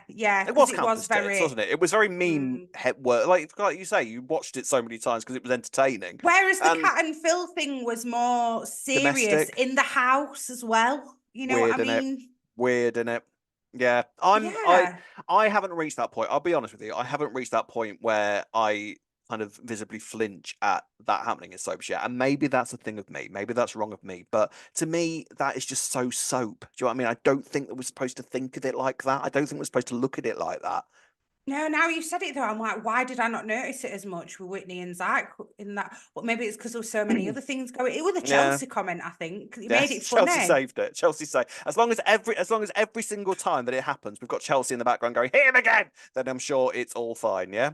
It was campus tits, wasn't it? It was very meme work. Like you say, you watched it so many times because it was entertaining. Whereas the Kat and Phil thing was more serious domestic. In the house as well. You know Weird, what I mean? Weird, innit? Yeah, I haven't reached that point. I'll be honest with you. I haven't reached that point where I kind of visibly flinch at that happening in soaps yet. And maybe that's a thing of me. Maybe that's wrong of me. But to me, that is just so soap. Do you know what I mean? I don't think that we're supposed to think of it like that. I don't think we're supposed to look at it like that. No, now you said it though, I'm like, why did I not notice it as much with Whitney and Zach in that? But maybe it's because there were so many other things going. It was a Chelsea comment, I think. It made it funny. Chelsea saved it. Chelsea saved. As long as every single time that it happens, we've got Chelsea in the background going, hit him again. Then I'm sure it's all fine. Yeah.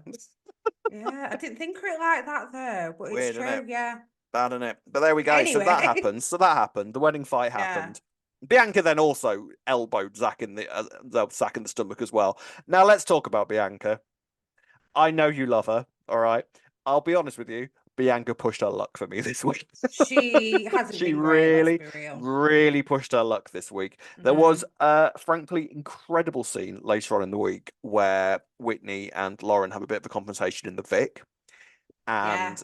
Yeah, I didn't think of it like that though, but Weird, it's true. Yeah. Bad, isn't it? But there we go. Anyway. So that happened. The wedding fight happened. Bianca then also elbowed Zach in the stomach as well. Now let's talk about Bianca. I know you love her, all right? I'll be honest with you. Bianca pushed her luck for me this week. She hasn't been great, really pushed her luck this week. There was a frankly incredible scene later on in the week where Whitney and Lauren have a bit of a conversation in the Vic. And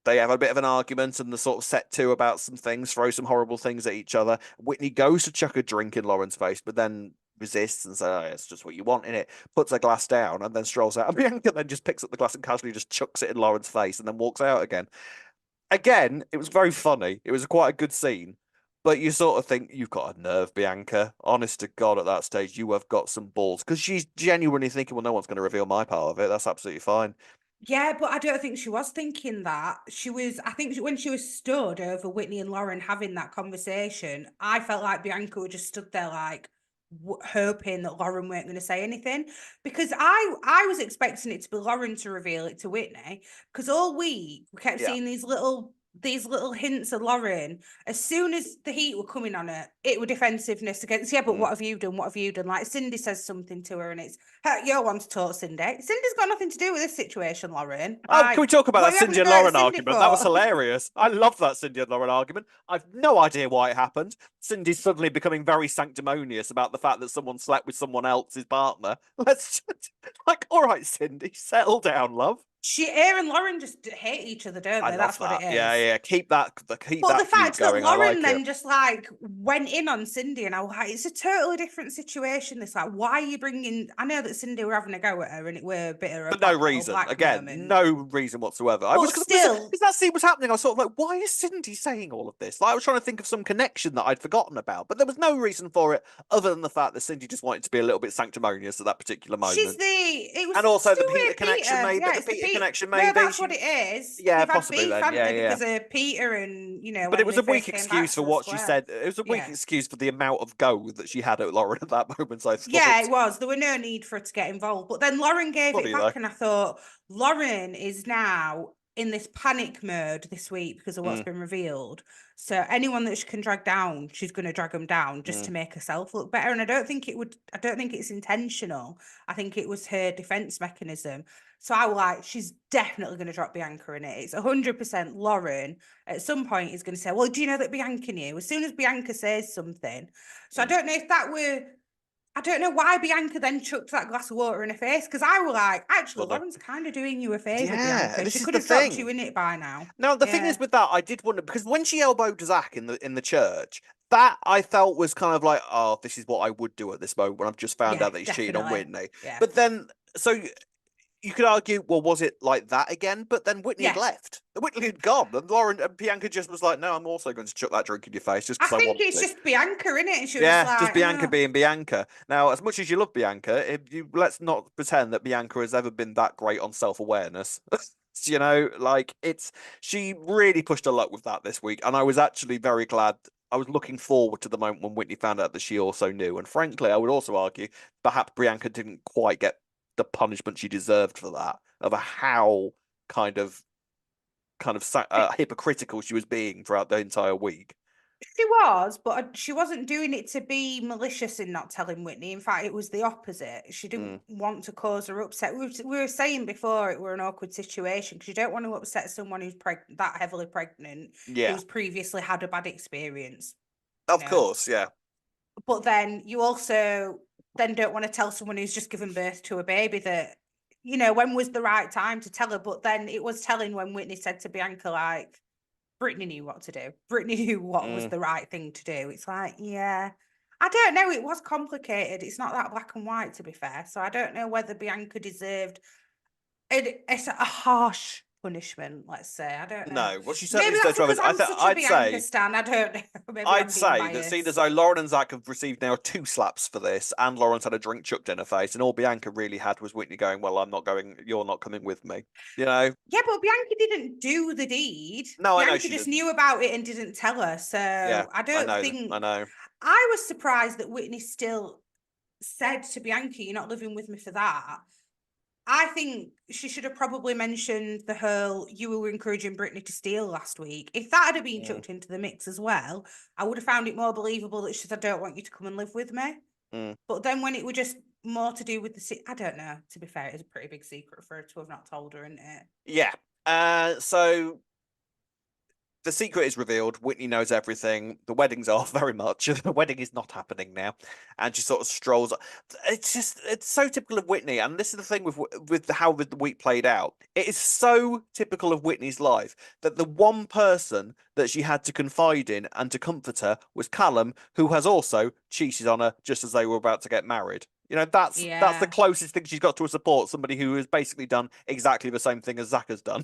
they have a bit of an argument and the sort of set to about some things, throw some horrible things at each other. Whitney goes to chuck a drink in Lauren's face, but then resists and says, oh, it's just what you want in it, puts her glass down and then strolls out. And Bianca then just picks up the glass and casually just chucks it in Lauren's face and then walks out again. Again, it was very funny. It was quite a good scene. But you sort of think, you've got a nerve, Bianca. Honest to God, at that stage, you have got some balls. Because she's genuinely thinking, well, no one's going to reveal my part of it. That's absolutely fine. Yeah, but I don't think she was thinking that. I think when she was stood over Whitney and Lauren having that conversation, I felt like Bianca was just stood there like, hoping that Lauren weren't going to say anything, because I was expecting it to be Lauren to reveal it to Whitney, because all week we kept seeing these little hints of Lauren. As soon as the heat were coming on her, it was defensiveness against, but what have you done? What have you done? Like Cindy says something to her and it's, you're one to talk, Cindy. Cindy's got nothing to do with this situation, Lauren. Oh, can we talk about that Cindy and Lauren argument? That was hilarious. I love that Cindy and Lauren argument. I've no idea why it happened. Cindy's suddenly becoming very sanctimonious about the fact that someone slept with someone else's partner. Let's all right, Cindy, settle down, love. Her and Lauren just hate each other, don't they? That's what it is. Yeah. Keep that. But the fact that Lauren then just like went in on Cindy, and I was like, it's a totally different situation. It's like, why are you bringing? I know that Cindy were having a go at her, and it were a bit of but no reason. Again, moment. No reason whatsoever. I was still, as that scene was happening, I was sort of like, why is Cindy saying all of this? Like, I was trying to think of some connection that I'd forgotten about, but there was no reason for it other than the fact that Cindy just wanted to be a little bit sanctimonious at that particular moment. It was and also the Peter connection, maybe. Yeah, it's the connection, maybe. No, that's what it is. Yeah, They've possibly had beef, then. Yeah, because of Peter and, But it was a weak excuse for what she said. It was a weak excuse for the amount of go that she had at Lauren at that moment, I thought. Yeah, it was. There were no need for her to get involved. But then Lauren gave it back, and I thought, Lauren is now in this panic mode this week because of what's been revealed. So anyone that she can drag down, she's going to drag them down just to make herself look better. And I don't think it's intentional. I think it was her defense mechanism. So I was like, she's definitely going to drop Bianca in it. It's 100% Lauren at some point is going to say, well, do you know that Bianca knew? As soon as Bianca says something. So I don't know if I don't know why Bianca then chucked that glass of water in her face, because I was like, actually, Lauren's kind of doing you a favour, Bianca. She could have dropped you in it by now. Now, the thing is with that, I did wonder, because when she elbowed Zach in the church, that I felt was kind of like, oh, this is what I would do at this moment when I've just found out that he's cheating on Whitney. Yeah. But then, so you could argue, well, was it like that again? But then Whitney had left. Whitney had gone, and Lauren and Bianca just was like, "No, I'm also going to chuck that drink in your face just because I want." I think it's just Bianca, innit? And she was just Bianca being Bianca. Now, as much as you love Bianca, let's not pretend that Bianca has ever been that great on self-awareness. You know, like she really pushed her luck with that this week, and I was actually very glad. I was looking forward to the moment when Whitney found out that she also knew, and frankly, I would also argue perhaps Bianca didn't quite get the punishment she deserved for that, of how kind of hypocritical she was being throughout the entire week. She was, but she wasn't doing it to be malicious in not telling Whitney. In fact, it was the opposite. She didn't want to cause her upset. We were saying before it were an awkward situation because you don't want to upset someone who's that heavily pregnant, who's previously had a bad experience. Of course, yeah. But then you also don't want to tell someone who's just given birth to a baby that, when was the right time to tell her? But then it was telling when Whitney said to Bianca, like, Brittany knew what to do. Brittany knew what was the right thing to do. It's like, yeah, I don't know. It was complicated. It's not that black and white, to be fair. So I don't know whether Bianca deserved it's a harsh punishment, let's say. I don't know. No, well, she certainly deserves trouble. I'd say Stan. I don't know. Maybe I'd say that seeing as though Lauren and Zach have received now 2 slaps for this, and Lauren's had a drink chucked in her face, and all Bianca really had was Whitney going, "Well, I'm not going. You're not coming with me." You know? Yeah, but Bianca didn't do the deed. No, Bianca I know she just didn't. knew about it and didn't tell her. So I don't think. I know. I was surprised that Whitney still said to Bianca, "You're not living with me for that." I think she should have probably mentioned the whole "you were encouraging Brittany to steal" last week. If that had been chucked into the mix as well, I would have found it more believable that she said, "I don't want you to come and live with me." But then when it was just more to do with I don't know. To be fair, it's a pretty big secret for her to have not told her, isn't it? Yeah. So the secret is revealed. Whitney knows everything. The wedding's off very much. The wedding is not happening now. And she sort of strolls. It's so typical of Whitney. And this is the thing with how the week played out. It is so typical of Whitney's life that the one person that she had to confide in and to comfort her was Callum, who has also cheated on her just as they were about to get married. You know, that's the closest thing she's got to a support, somebody who has basically done exactly the same thing as Zach has done.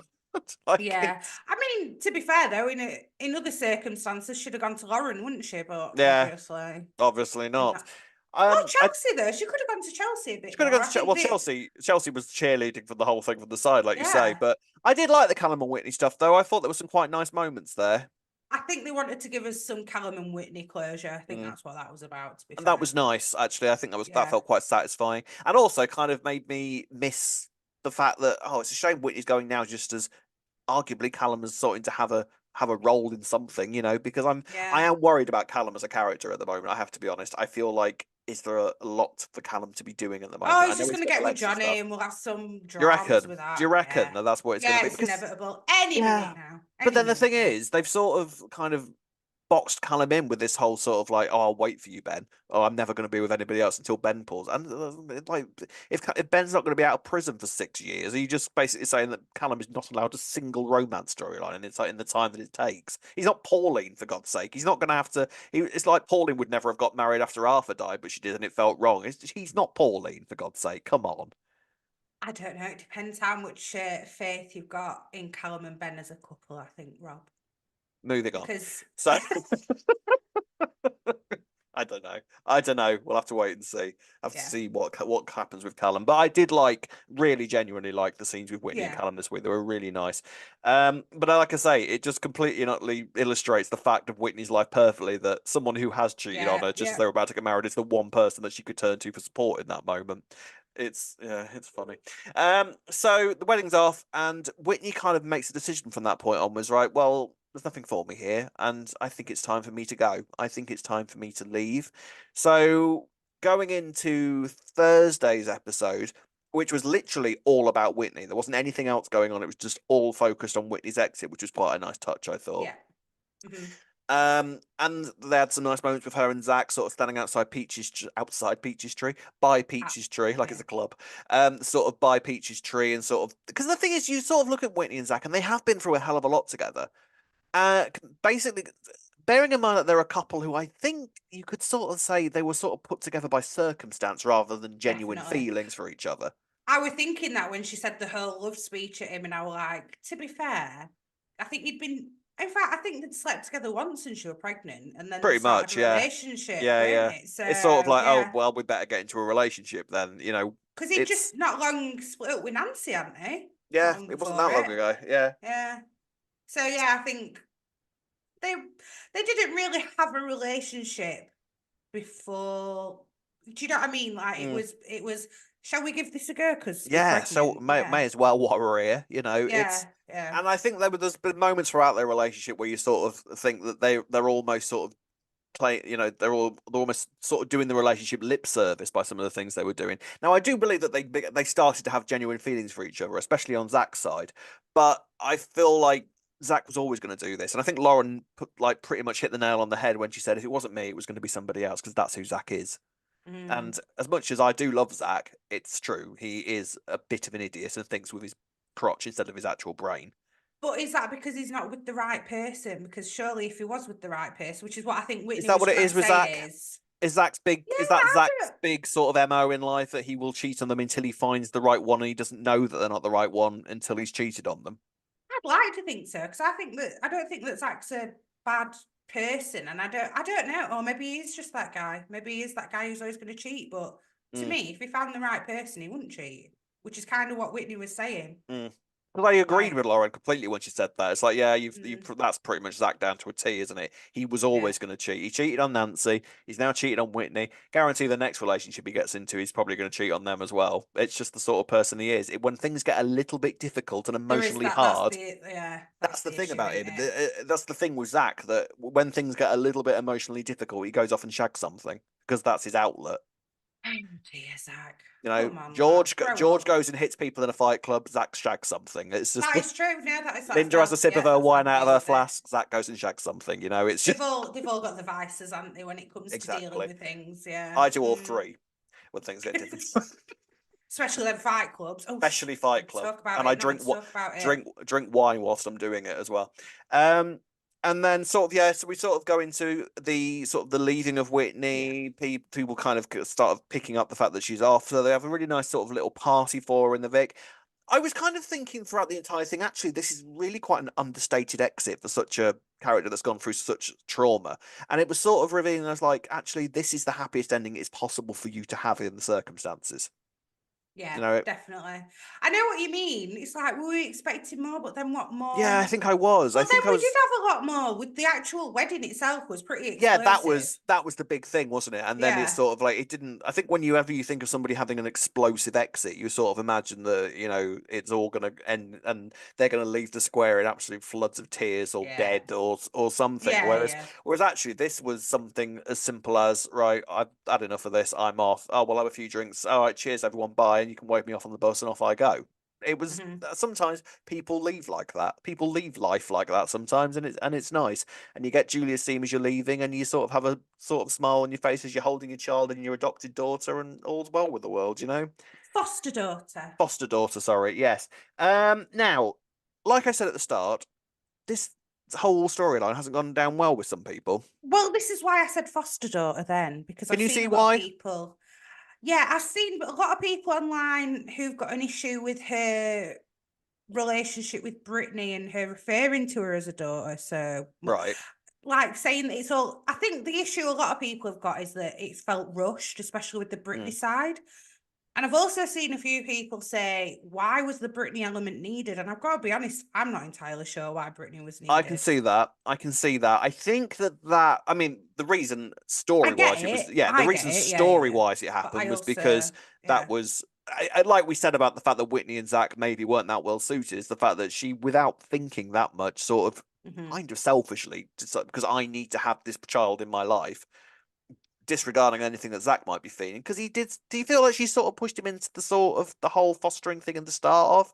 I mean, to be fair though, in other circumstances, she'd have gone to Lauren, wouldn't she? But obviously not. Chelsea though, she could have gone to Chelsea a bit. She could have gone to Chelsea was cheerleading for the whole thing from the side, like you say. But I did like the Callum and Whitney stuff, though. I thought there were some quite nice moments there. I think they wanted to give us some Callum and Whitney closure. I think that's what that was about. To be fair. That was nice, actually. I think that felt quite satisfying, and also kind of made me miss the fact that it's a shame Whitney's going now, just as arguably Callum is starting to have a role in something, because I am worried about Callum as a character at the moment. I have to be honest. I feel like, is there a lot for Callum to be doing at the moment? Oh, he's just going to get with Johnny and we'll have some dramas with that. Do you reckon that that's what it's going to be? It's inevitable. Any minute now. But then the thing is, they've sort of kind of boxed Callum in with this whole sort of like, I'll wait for you, Ben. I'm never going to be with anybody else until Ben pulls. And like, if Ben's not going to be out of prison for 6 years, are you just basically saying that Callum is not allowed a single romance storyline, and it's like in the time that it takes? He's not Pauline, for God's sake. He's not going to have to. It's like Pauline would never have got married after Arthur died, but she did, and it felt wrong. He's not Pauline, for God's sake. Come on. I don't know. It depends how much faith you've got in Callum and Ben as a couple, I think, Rob. Moving on. So I don't know. I don't know. We'll have to wait and see. Have to see what happens with Callum. But I did really genuinely like the scenes with Whitney and Callum this week. They were really nice. But like I say, it just completely and utterly illustrates the fact of Whitney's life perfectly, that someone who has cheated on her just as they were about to get married is the one person that she could turn to for support in that moment. It's funny. So the wedding's off, and Whitney kind of makes a decision from that point onwards, right? Well, there's nothing for me here, and I think it's time for me to go. I think it's time for me to leave. So going into Thursday's episode, which was literally all about Whitney, there wasn't anything else going on. It was just all focused on Whitney's exit, which was quite a nice touch, I thought. Yeah. Mm-hmm. And they had some nice moments with her and Zach sort of standing outside Peach's tree, by Peach's tree, like it's a club. Sort of by Peach's tree, and sort of, because the thing is, you sort of look at Whitney and Zach, and they have been through a hell of a lot together. Basically, bearing in mind that they're a couple who I think you could sort of say they were sort of put together by circumstance rather than genuine feelings for each other. I was thinking that when she said the whole love speech at him, and I was like, to be fair, I think you'd been. In fact, I think they'd slept together once and she was pregnant, and then pretty much, relationship. It? So, it's sort of like, oh well, we better get into a relationship then, because he just not long split up with Nancy, hadn't he? Yeah, it wasn't that long ago. Yeah. Yeah. So I think they didn't really have a relationship before. Do you know what I mean? Like it was. Shall we give this a go? Because so may as well while we're here, And I think there's been moments throughout their relationship where you sort of think that they're almost sort of they're almost sort of doing the relationship lip service by some of the things they were doing. Now I do believe that they started to have genuine feelings for each other, especially on Zach's side. But I feel like Zach was always going to do this, and I think Lauren pretty much hit the nail on the head when she said if it wasn't me, it was going to be somebody else, because that's who Zach is. And as much as I do love Zach, it's true. He is a bit of an idiot and thinks with his crotch instead of his actual brain. But is that because he's not with the right person? Because surely if he was with the right person, which is what I think Whitney is that what it is with Zach? Is Zach's big? Is that Zach's big sort of MO in life, that he will cheat on them until he finds the right one, and he doesn't know that they're not the right one until he's cheated on them? I'd like to think so, because I don't think that Zach's a bad person, and I don't know, or maybe he's just that guy. Maybe he is that guy who's always going to cheat. But to me, if he found the right person, he wouldn't cheat, which is kind of what Whitney was saying. Because I agreed with Lauren completely when she said that. It's like, that's pretty much Zach down to a T, isn't it? He was always going to cheat. He cheated on Nancy. He's now cheated on Whitney. Guarantee the next relationship he gets into, he's probably going to cheat on them as well. It's just the sort of person he is. When things get a little bit difficult and emotionally hard, that's the thing about him. That's the thing with Zach, that when things get a little bit emotionally difficult, he goes off and shags something, because that's his outlet. Oh dear, Zach. George goes and hits people in a fight club. Zach shags something. It's just that is true. No, Linda has a sip of her wine out of her flask. Zach goes and shags something. It's just they've all got the vices, haven't they, when it comes to dealing with things? Yeah, I do all three when things get difficult. Especially them fight clubs. Especially fight club, and I drink wine whilst I'm doing it as well. And then so we sort of go into the sort of the leaving of Whitney. People kind of start picking up the fact that she's off. So they have a really nice sort of little party for her in the Vic. I was kind of thinking throughout the entire thing, actually, this is really quite an understated exit for such a character that's gone through such trauma. And it was sort of revealing us like, actually, this is the happiest ending it's possible for you to have in the circumstances. Yeah, definitely. I know what you mean. It's like, we were expecting more, but then what more? Yeah, I think I was. Well, we did have a lot more. With the actual wedding itself was pretty explosive. Yeah, that was the big thing, wasn't it? And then it's sort of like, it didn't. I think whenever you think of somebody having an explosive exit, you sort of imagine that it's all going to end and they're going to leave the square in absolute floods of tears or dead or something. Whereas actually, this was something as simple as, right, I've had enough of this. I'm off. Oh, we'll have a few drinks. All right, cheers, everyone. Bye. You can wave me off on the bus and off I go. It was sometimes people leave like that. People leave life like that sometimes, and it's nice. And you get Julia Seam as you're leaving, and you sort of have a sort of smile on your face as you're holding your child and your adopted daughter, and all's well with the world, Foster daughter. Foster daughter, sorry, yes. Now, like I said at the start, this whole storyline hasn't gone down well with some people. Well, this is why I said foster daughter then, because can you see why? People. Yeah, I've seen a lot of people online who've got an issue with her relationship with Brittany and her referring to her as a daughter. So right, like saying that it's all. I think the issue a lot of people have got is that it's felt rushed, especially with the Britney side. And I've also seen a few people say, why was the Britney element needed? And I've got to be honest, I'm not entirely sure why Britney was needed. I can see that. I think that I mean, the reason story-wise it was the reason story-wise it happened was because that was like we said about the fact that Whitney and Zach maybe weren't that well suited, is the fact that she, without thinking that much, sort of kind of selfishly, because I need to have this child in my life, disregarding anything that Zach might be feeling, because he did. Do you feel like she sort of pushed him into the sort of the whole fostering thing at the start of?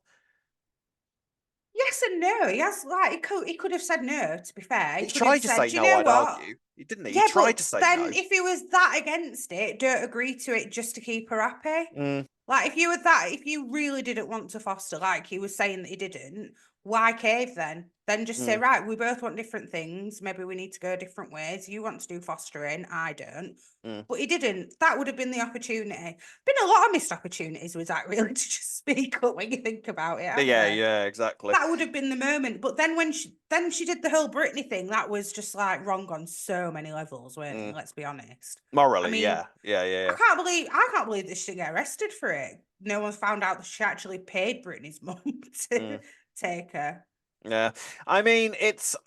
Yes and no. He has like he could have said no. To be fair, he tried to say no. I'd argue, didn't he? Yeah, he tried to say then no. If he was that against it, don't agree to it just to keep her happy. Like if you really didn't want to foster, like he was saying that he didn't, why cave then? Then just say, right, we both want different things. Maybe we need to go different ways. You want to do fostering, I don't. But he didn't. That would have been the opportunity. Been a lot of missed opportunities with that, really, to just speak up when you think about it. Yeah, exactly. That would have been the moment. But then when she did the whole Britney thing, that was just like wrong on so many levels, weren't it? Let's be honest. Morally, I can't believe that she didn't get arrested for it. No one found out that she actually paid Britney's mum to take her. Yeah, I mean,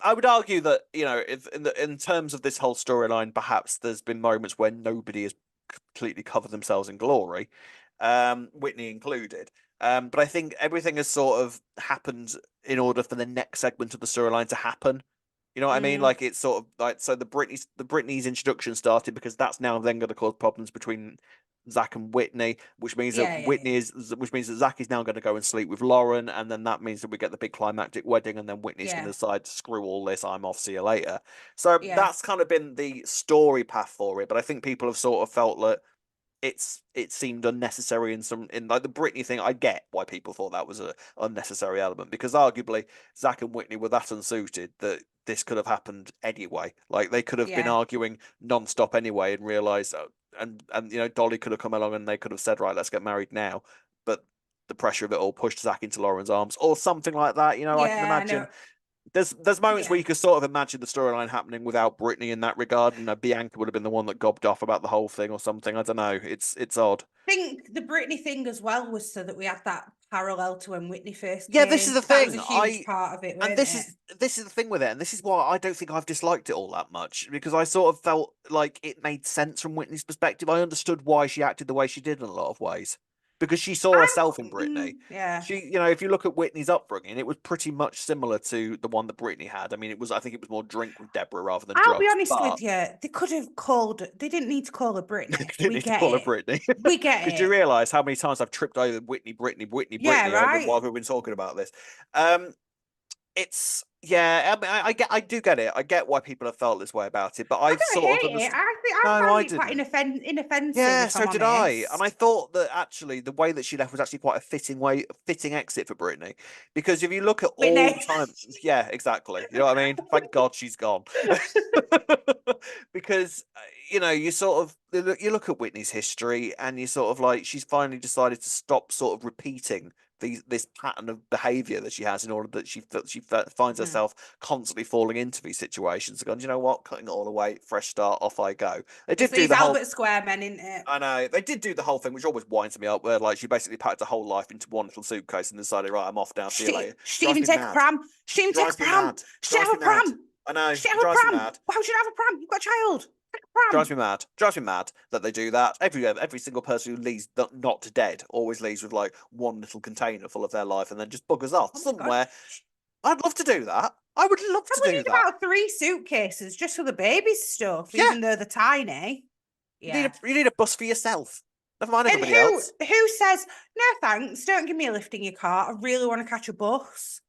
I would argue that, if in terms of this whole storyline, perhaps there's been moments where nobody has completely covered themselves in glory, Whitney included. But I think everything has sort of happened in order for the next segment of the storyline to happen. You know what I mean? Like it's sort of like, so the Britney's introduction started because that's now then going to cause problems between Zach and Whitney, which means that which means that Zach is now going to go and sleep with Lauren, and then that means that we get the big climactic wedding, and then Whitney's going to decide, screw all this, I'm off, see you later. So that's kind of been the story path for it. But I think people have sort of felt that it seemed unnecessary in like the Britney thing. I get why people thought that was an unnecessary element, because arguably Zach and Whitney were that unsuited that this could have happened anyway. Like they could have been arguing non-stop anyway and realized, and Dolly could have come along and they could have said, right, let's get married now. But the pressure of it all pushed Zach into Lauren's arms or something like that. I can imagine. There's moments where you could sort of imagine the storyline happening without Britney in that regard, and Bianca would have been the one that gobbed off about the whole thing or something. I don't know. It's odd. I think the Britney thing as well was so that we had that parallel to when Whitney first came. Yeah, this is the thing. That was a huge part of it, and this is the thing with it, and this is why I don't think I've disliked it all that much, because I sort of felt like it made sense from Whitney's perspective. I understood why she acted the way she did in a lot of ways, because she saw herself in Britney. She, if you look at Whitney's upbringing, it was pretty much similar to the one that Britney had. I mean, I think it was more drink with Deborah rather than drugs. I'll be honest with you, they could have they didn't need to call her Britney. They didn't need to call her Britney. We get it. Did you realise how many times I've tripped over Whitney while we've been talking about this? It's I do get it. I get why people have felt this way about it, but I sort of it. I found it quite inoffensive. Yeah, so did I. And I thought that actually the way that she left was actually quite a fitting exit for Britney, because if you look at all the time, yeah, exactly. You know what I mean? Thank God she's gone. Because you sort of you look at Whitney's history, and you sort of like, she's finally decided to stop sort of repeating this pattern of behavior that she has, in order that she finds herself constantly falling into these situations. Going, you know what, cutting it all away, fresh start, off I go. They did do the Albert Square men, isn't it? I know they did do the whole thing, which always winds me up, where like she basically packed her whole life into one little suitcase and decided, right, I'm off now. See you later. She didn't even take a pram. She didn't take a pram. She have a pram. I know. She have a pram. Why would you have a pram? You've got a child. Drives me mad that they do that. Every single person who leaves not dead always leaves with like one little container full of their life and then just buggers off somewhere. I'd love to do that. I would love to do that. We need about 3 suitcases just for the baby stuff, even though they're tiny. You need a bus for yourself. Never mind anybody else. Who says, no thanks, don't give me a lift in your car, I really want to catch a bus?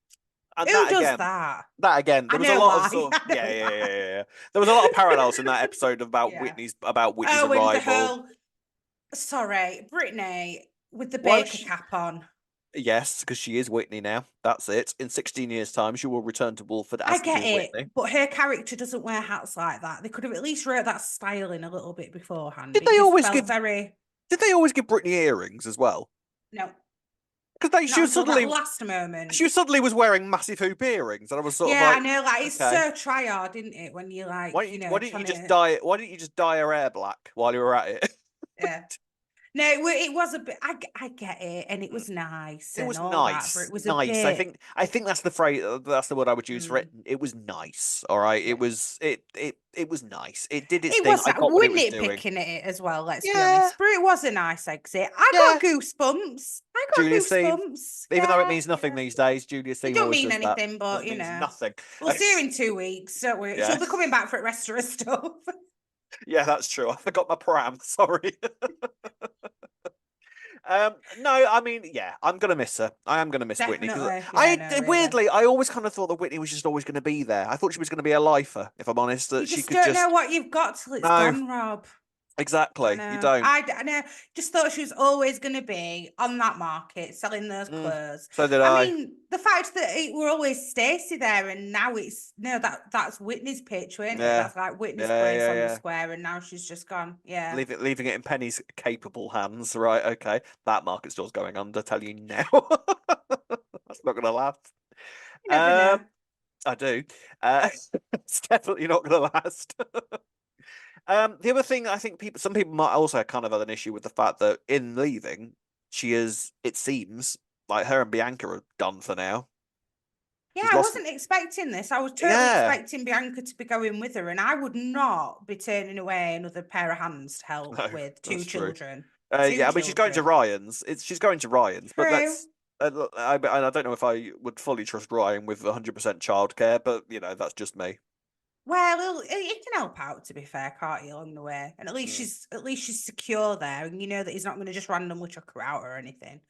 And who does that? That again, there was a lot of sort of, There was a lot of parallels in that episode about Whitney's arrival. Britney with the baker cap on. Yes, because she is Whitney now. That's it. In 16 years' time, she will return to Wolford as Whitney. But her character doesn't wear hats like that. They could have at least wrote that style in a little bit beforehand. Did they always give Britney earrings as well? No. Because she was suddenly last moment. She suddenly was wearing massive hoop earrings, and I was sort of like, I know, like it's so try hard, isn't it? When you like, why didn't you just dye? Why didn't you just dye her hair black while you were at it? Yeah. No, it was a bit. I get it, and it was nice. It was nice. That, it was nice. A bit... I think that's the phrase. That's the word I would use for it. It was nice. All right. Yeah. It was nice. It did its thing. I got what it was doing. Picking at it as well. Let's be honest. But it was a nice exit. I got goosebumps. Julia's goosebumps. Even though it means nothing these days, Julia's theme. It don't mean anything, but you know, nothing. We'll see her in 2 weeks, don't we? She'll be coming back for restaurant stuff. Yeah, that's true. I forgot my pram. Sorry. No, I mean, yeah, I'm gonna miss her. I am gonna miss Whitney. Weirdly, I always kind of thought that Whitney was just always going to be there. I thought she was going to be a lifer, if I'm honest. That she could don't know what you've got till it's gone, Rob. Exactly, you don't. I know. Just thought she was always going to be on that market selling those clothes. So did I. I mean, the fact that it were always Stacey there, and now it's that's Whitney's pitch, isn't it? That's like Whitney's place on the square, and now she's just gone. Yeah, leaving it in Penny's capable hands. Right? Okay, that market store's going under. Tell you now. That's not going to last. You never know. I do. It's definitely not going to last. The other thing, I think some people might also kind of have an issue with the fact that in leaving, it seems like her and Bianca are done for now. Yeah, I wasn't expecting this. I was totally expecting Bianca to be going with her, and I would not be turning away another pair of hands to help with two children. I mean, she's going to Ryan's. She's going to Ryan's, but that's. I don't know if I would fully trust Ryan with 100% childcare, but you know, that's just me. Well, he can help out, to be fair, can't he, along the way? And at least she's secure there, and you know that he's not going to just randomly chuck her out or anything.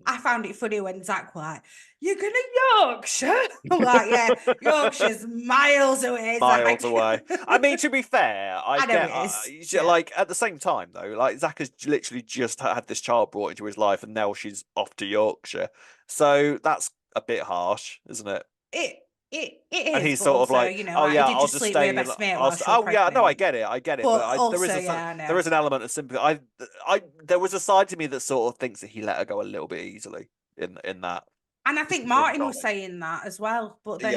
I found it funny when Zach was like, "You're going to Yorkshire?" I'm like, yeah, Yorkshire's miles away. Miles away. I mean, to be fair, I know it is. Like at the same time though, like Zach has literally just had this child brought into his life, and now she's off to Yorkshire. So that's a bit harsh, isn't it? It is, and he's sort of like, you know, I'll just stay. No, I get it. But there is an element of sympathy. There was a side to me that sort of thinks that he let her go a little bit easily in that. And I think Martin was saying that as well. But then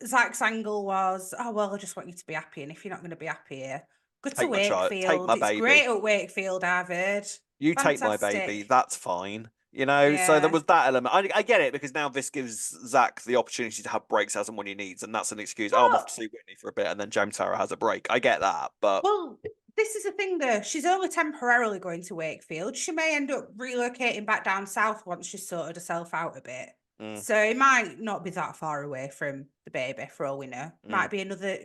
Zach's angle was, oh well, I just want you to be happy, and if you're not going to be happy here, go to Wakefield. It's great at Wakefield, I've heard. You take my baby, that's fine. You know, so there was that element. I get it, because now this gives Zach the opportunity to have breaks as and when he needs, and that's an excuse. I'm off to see Whitney for a bit, and then James Tara has a break. I get that, but this is the thing though. She's only temporarily going to Wakefield. She may end up relocating back down south once she's sorted herself out a bit. So it might not be that far away from the baby, for all we know. Might be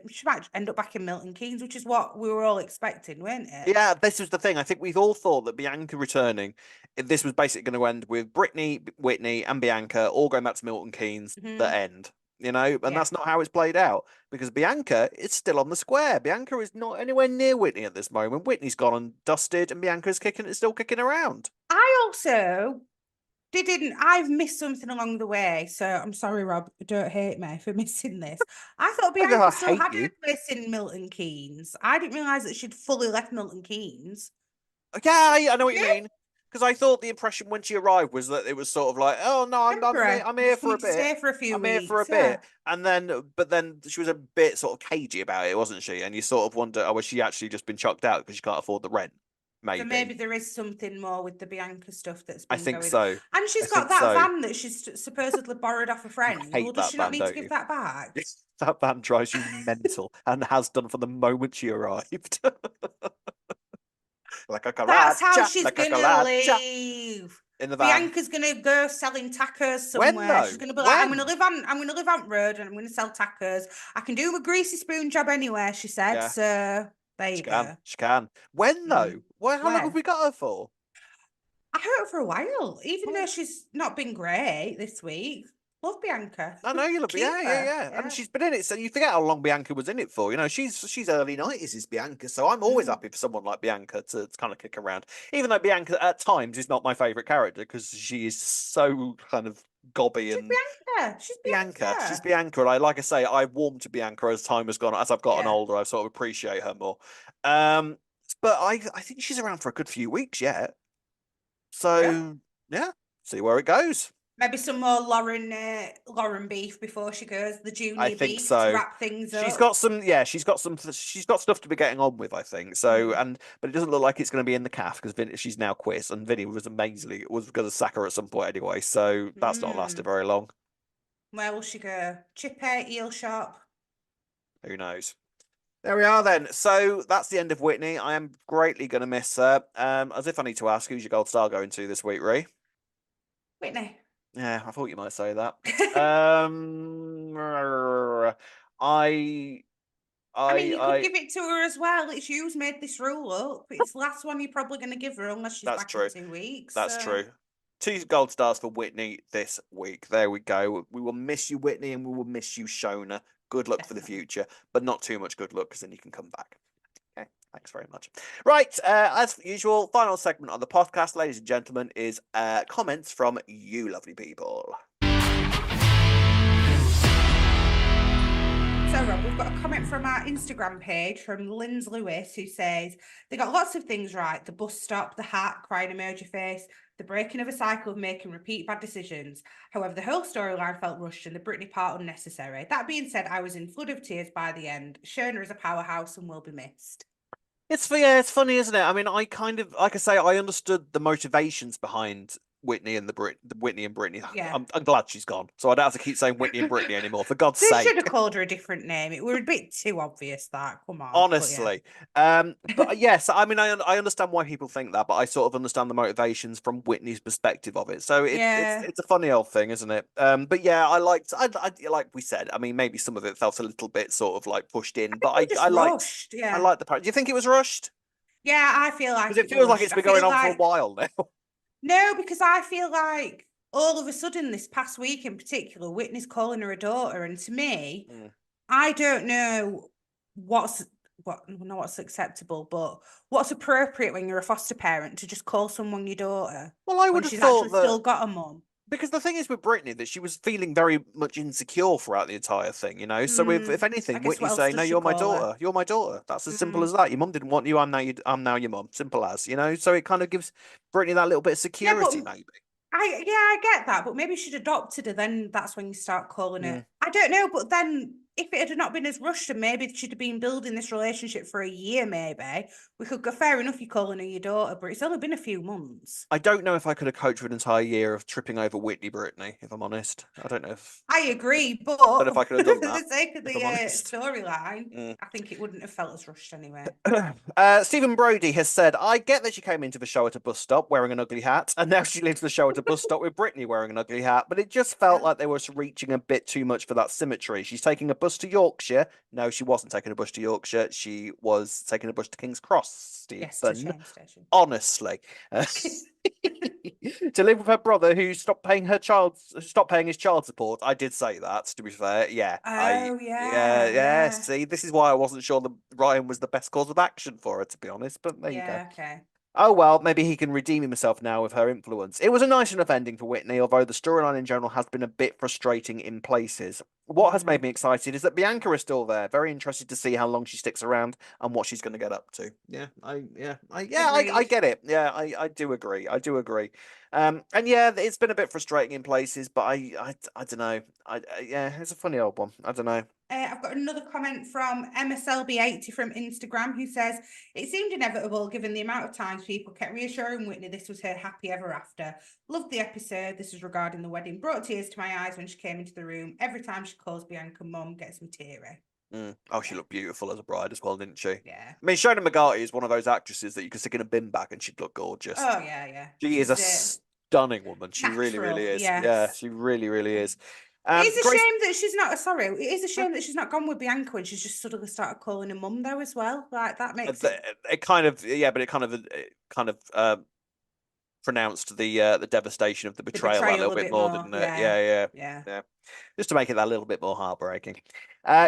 she might end up back in Milton Keynes, which is what we were all expecting, weren't it? Yeah, this was the thing. I think we've all thought that Bianca returning, this was basically going to end with Brittany, Whitney, and Bianca all going back to Milton Keynes, the end. You know, and that's not how it's played out, because Bianca is still on the square. Bianca is not anywhere near Whitney at this moment. Whitney's gone and dusted, and Bianca's still kicking around. I also I've missed something along the way, so I'm sorry, Rob. Don't hate me for missing this. I thought Bianca still had a place in Milton Keynes. I didn't realise that she'd fully left Milton Keynes. Yeah, I know what you mean. Because I thought the impression when she arrived was that it was sort of like, oh no, I'm here for a bit. Stay for a few weeks. I'm here for a bit, and then she was a bit sort of cagey about it, wasn't she? And you sort of wonder, oh, was she actually just been chucked out because she can't afford the rent? Maybe. So maybe there is something more with the Bianca stuff that's been I think going. So. And she's got that van that she's supposedly borrowed off a friend. Well, does she not need to give that back? That van drives you mental, and has done from the moment she arrived. Like a That's how she's gonna leave. In the van. Bianca's gonna go selling tacos somewhere. She's gonna be like, I'm gonna live on road, and I'm gonna sell tacos. I can do a greasy spoon job anywhere, she said. Yeah. So there you go. She can. When though? How long have we got her for? I hope for a while, even though she's not been great this week. Love Bianca. I know you love yeah. And she's been in it, so you forget how long Bianca was in it for. You know, she's early 90s is Bianca, so I'm always happy for someone like Bianca to kind of kick around. Even though Bianca at times is not my favourite character, because she is so kind of gobby and She's Bianca. She's Bianca, and like I say, I've warmed to Bianca as time has gone. As I've gotten older, I sort of appreciate her more. But I think she's around for a good few weeks yet. So yeah. see where it goes. Maybe some more Lauren beef before she goes. The junior beef so. to wrap things up. She's got stuff to be getting on with, I think. So, but it doesn't look like it's going to be in the calf because she's now quit, and Vinny was going to sack her at some point anyway. So that's not lasted very long. Where will she go? Chippy, Eel Shop? Who knows? There we are then. So that's the end of Whitney. I am greatly going to miss her. As if I need to ask, who's your gold star going to this week, Ree? Whitney. Yeah, I thought you might say that. I mean, you could give it to her as well. It's you's made this rule up. It's the last one you're probably going to give her unless she's back in 2 weeks. That's true. 2 gold stars for Whitney this week. There we go. We will miss you, Whitney, and we will miss you, Shona. Good luck for the future, but not too much good luck because then you can come back. Okay, thanks very much. Right, as usual, final segment on the podcast, ladies and gentlemen, is comments from you lovely people. So, Rob, we've got a comment from our Instagram page from Linz Lewis who says, they got lots of things right. The bus stop, the hat, crying emoji face, the breaking of a cycle of making repeat bad decisions. However, the whole storyline felt rushed and the Britney part unnecessary. That being said, I was in flood of tears by the end. Shona is a powerhouse and will be missed. It's funny, isn't it? I mean, I kind of, like I say, I understood the motivations behind Whitney and Whitney and Britney. Yeah. I'm glad she's gone, so I don't have to keep saying Whitney and Britney anymore. For God's sake, they should have called her a different name. It was a bit too obvious. That come on, honestly. But yes, I mean, I understand why people think that, but I sort of understand the motivations from Whitney's perspective of it. So it's a funny old thing, isn't it? But yeah, I like we said. I mean, maybe some of it felt a little bit sort of like pushed in, but I liked. Yeah. I like the part. Do you think it was rushed? Yeah, I feel like because it feels like it's been going on for a while now. No, because I feel like all of a sudden this past week in particular, Whitney's calling her a daughter, and to me, I don't know what's acceptable, but what's appropriate when you're a foster parent to just call someone your daughter. Well, I would have thought that still got a mum. Because the thing is with Britney that she was feeling very much insecure throughout the entire thing, you know. So if anything, Whitney's saying, "No, you're my daughter. You're my daughter." That's as simple as that. Your mum didn't want you. I'm now your mum. Simple as, you know. So it kind of gives Britney that little bit of security, maybe. I get that, but maybe she'd adopted her. Then that's when you start calling it. I don't know, but then if it had not been as rushed, and maybe she'd have been building this relationship for a year, maybe we could go. Fair enough, you're calling her your daughter, but it's only been a few months. I don't know if I could have coped with an entire year of tripping over Whitney Britney. If I'm honest, I don't know if I agree, but if I could have done that for the sake of the storyline, I think it wouldn't have felt as rushed anyway. Stephen Brody has said, "I get that she came into the show at a bus stop wearing an ugly hat, and now she leaves the show at a bus stop with Britney wearing an ugly hat, but it just felt like they were reaching a bit too much for that symmetry. She's taking a bus to Yorkshire." No, she wasn't taking a bus to Yorkshire. She was taking a bus to King's Cross, Stephen. Yes, to Shane Station. Honestly. To live with her brother who stopped paying his child support. I did say that, to be fair. Yeah. Yeah. See, this is why I wasn't sure that Ryan was the best course of action for her, to be honest. But there you go. Okay. Oh, well, maybe he can redeem himself now with her influence. It was a nice enough ending for Whitney, although the storyline in general has been a bit frustrating in places. What has made me excited is that Bianca is still there. Very interested to see how long she sticks around and what she's going to get up to. I get it. Yeah, I do agree. And yeah, it's been a bit frustrating in places, but I don't know. It's a funny old one. I don't know. I've got another comment from MSLB80 from Instagram who says, "It seemed inevitable given the amount of times people kept reassuring Whitney this was her happy ever after. Loved the episode. This was regarding the wedding. Brought tears to my eyes when she came into the room. Every time she calls Bianca mum, gets me teary." Oh, she looked beautiful as a bride as well, didn't she? Yeah. I mean, Shona McGarty is one of those actresses that you could stick in a bin bag and she'd look gorgeous. Oh, yeah. She is a stunning woman. She really, really is. Yes. Yeah, she really, really is. It's a shame that she's not. Sorry, it is a shame that she's not gone with Bianca when she's just suddenly started calling her mum though as well. Like that makes it kind of but it kind of pronounced the devastation of the betrayal a little bit more, didn't it? Yeah. just to make it that little bit more heartbreaking.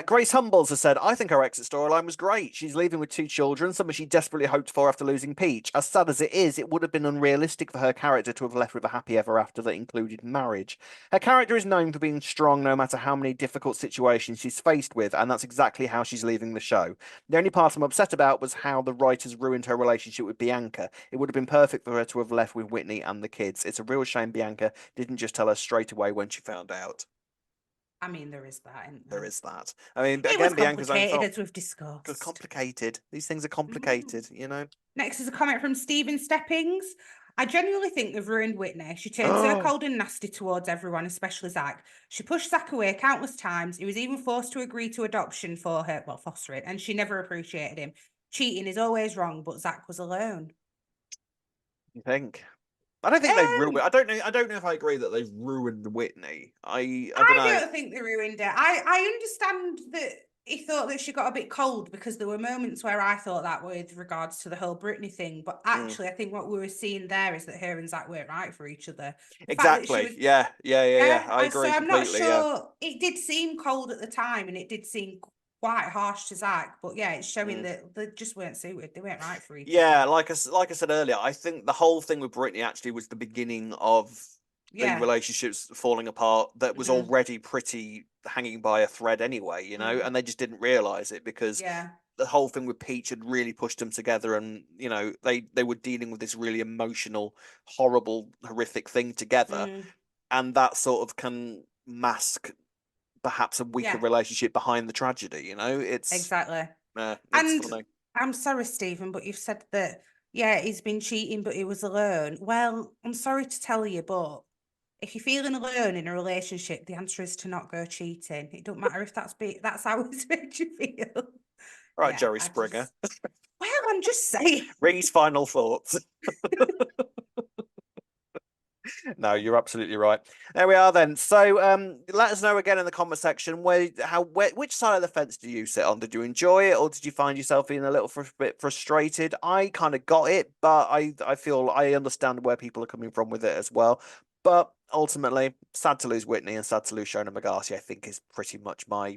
Grace Humbles has said, I think her exit storyline was great. She's leaving with 2 children, something she desperately hoped for after losing Peach. As sad as it is, it would have been unrealistic for her character to have left with a happy ever after that included marriage. Her character is known for being strong no matter how many difficult situations she's faced with, and that's exactly how she's leaving the show. The only part I'm upset about was how the writers ruined her relationship with Bianca. It would have been perfect for her to have left with Whitney and the kids. It's a real shame Bianca didn't just tell her straight away when she found out. I mean, there is that. There is that. I mean, it again, Bianca's own fault. As we've discussed. It's complicated. These things are complicated, you know. Next is a comment from Stephen Steppings. I genuinely think they've ruined Whitney. She turned so cold and nasty towards everyone, especially Zach. She pushed Zach away countless times. He was even forced to agree to adoption for her, well, fostering, and she never appreciated him. Cheating is always wrong, but Zach was alone. You think? I don't think they've ruined. I don't know if I agree that they've ruined Whitney. I don't know. I don't think they ruined it. I understand that he thought that she got a bit cold because there were moments where I thought that with regards to the whole Britney thing. But actually, I think what we were seeing there is that her and Zach weren't right for each other. Exactly. Yeah. I agree. So I'm not sure. It did seem cold at the time, and it did seem quite harsh to Zach, but yeah, it's showing that they just weren't suited. They weren't right for each other. Yeah, like I said earlier, I think the whole thing with Britney actually was the beginning of the relationships falling apart that was already pretty hanging by a thread anyway, you know, and they just didn't realize it because the whole thing with Peach had really pushed them together, and you know they were dealing with this really emotional, horrible, horrific thing together, and that sort of can mask perhaps a weaker relationship behind the tragedy, you know. It's exactly it's funny. I'm sorry, Stephen, but you've said that he's been cheating but he was alone. Well, I'm sorry to tell you, but if you're feeling alone in a relationship, the answer is to not go cheating. It don't matter if that's how it's made you feel. All right, Jerry Springer. Well, I'm just saying. Ree's final thoughts. No, you're absolutely right. There we are then. So let us know again in the comment section which side of the fence do you sit on? Did you enjoy it, or did you find yourself feeling a little bit frustrated? I kind of got it, but I feel I understand where people are coming from with it as well. But ultimately, sad to lose Whitney and sad to lose Shona McGarty, I think is pretty much my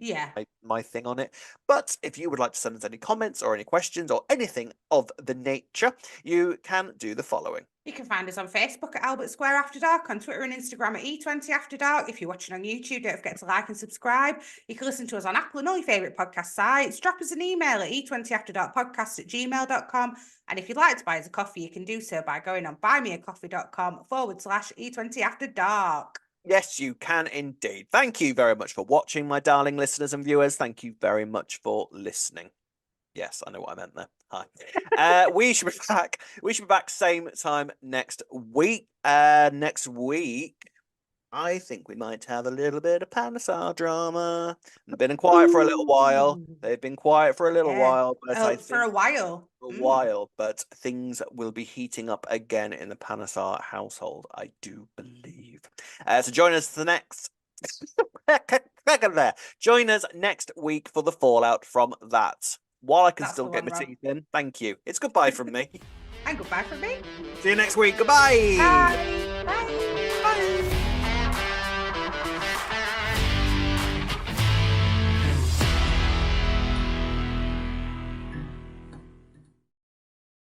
thing on it. But if you would like to send us any comments or any questions or anything of the nature, you can do the following. You can find us on Facebook at Albert Square After Dark, on Twitter and Instagram at E20 After Dark. If you're watching on YouTube, don't forget to like and subscribe. You can listen to us on Apple and all your favourite podcast sites. Drop us an email at e20afterdarkpodcast@gmail.com. And if you'd like to buy us a coffee, you can do so by going on buymeacoffee.com/E20 After Dark. Yes, you can indeed. Thank you very much for watching, my darling listeners and viewers. Thank you very much for listening. Yes, I know what I meant there. Hi. We should be back. We should be back same time next week. Next week, I think we might have a little bit of Panesar drama. They've been quiet for a little while. They've been quiet for a little while, but I think for a while. But things will be heating up again in the Panesar household, I do believe. So join us the next. Join us next week for the fallout from that. While I can still get my teeth in. Thank you. It's goodbye from me. And goodbye from me. See you next week. Goodbye. Bye.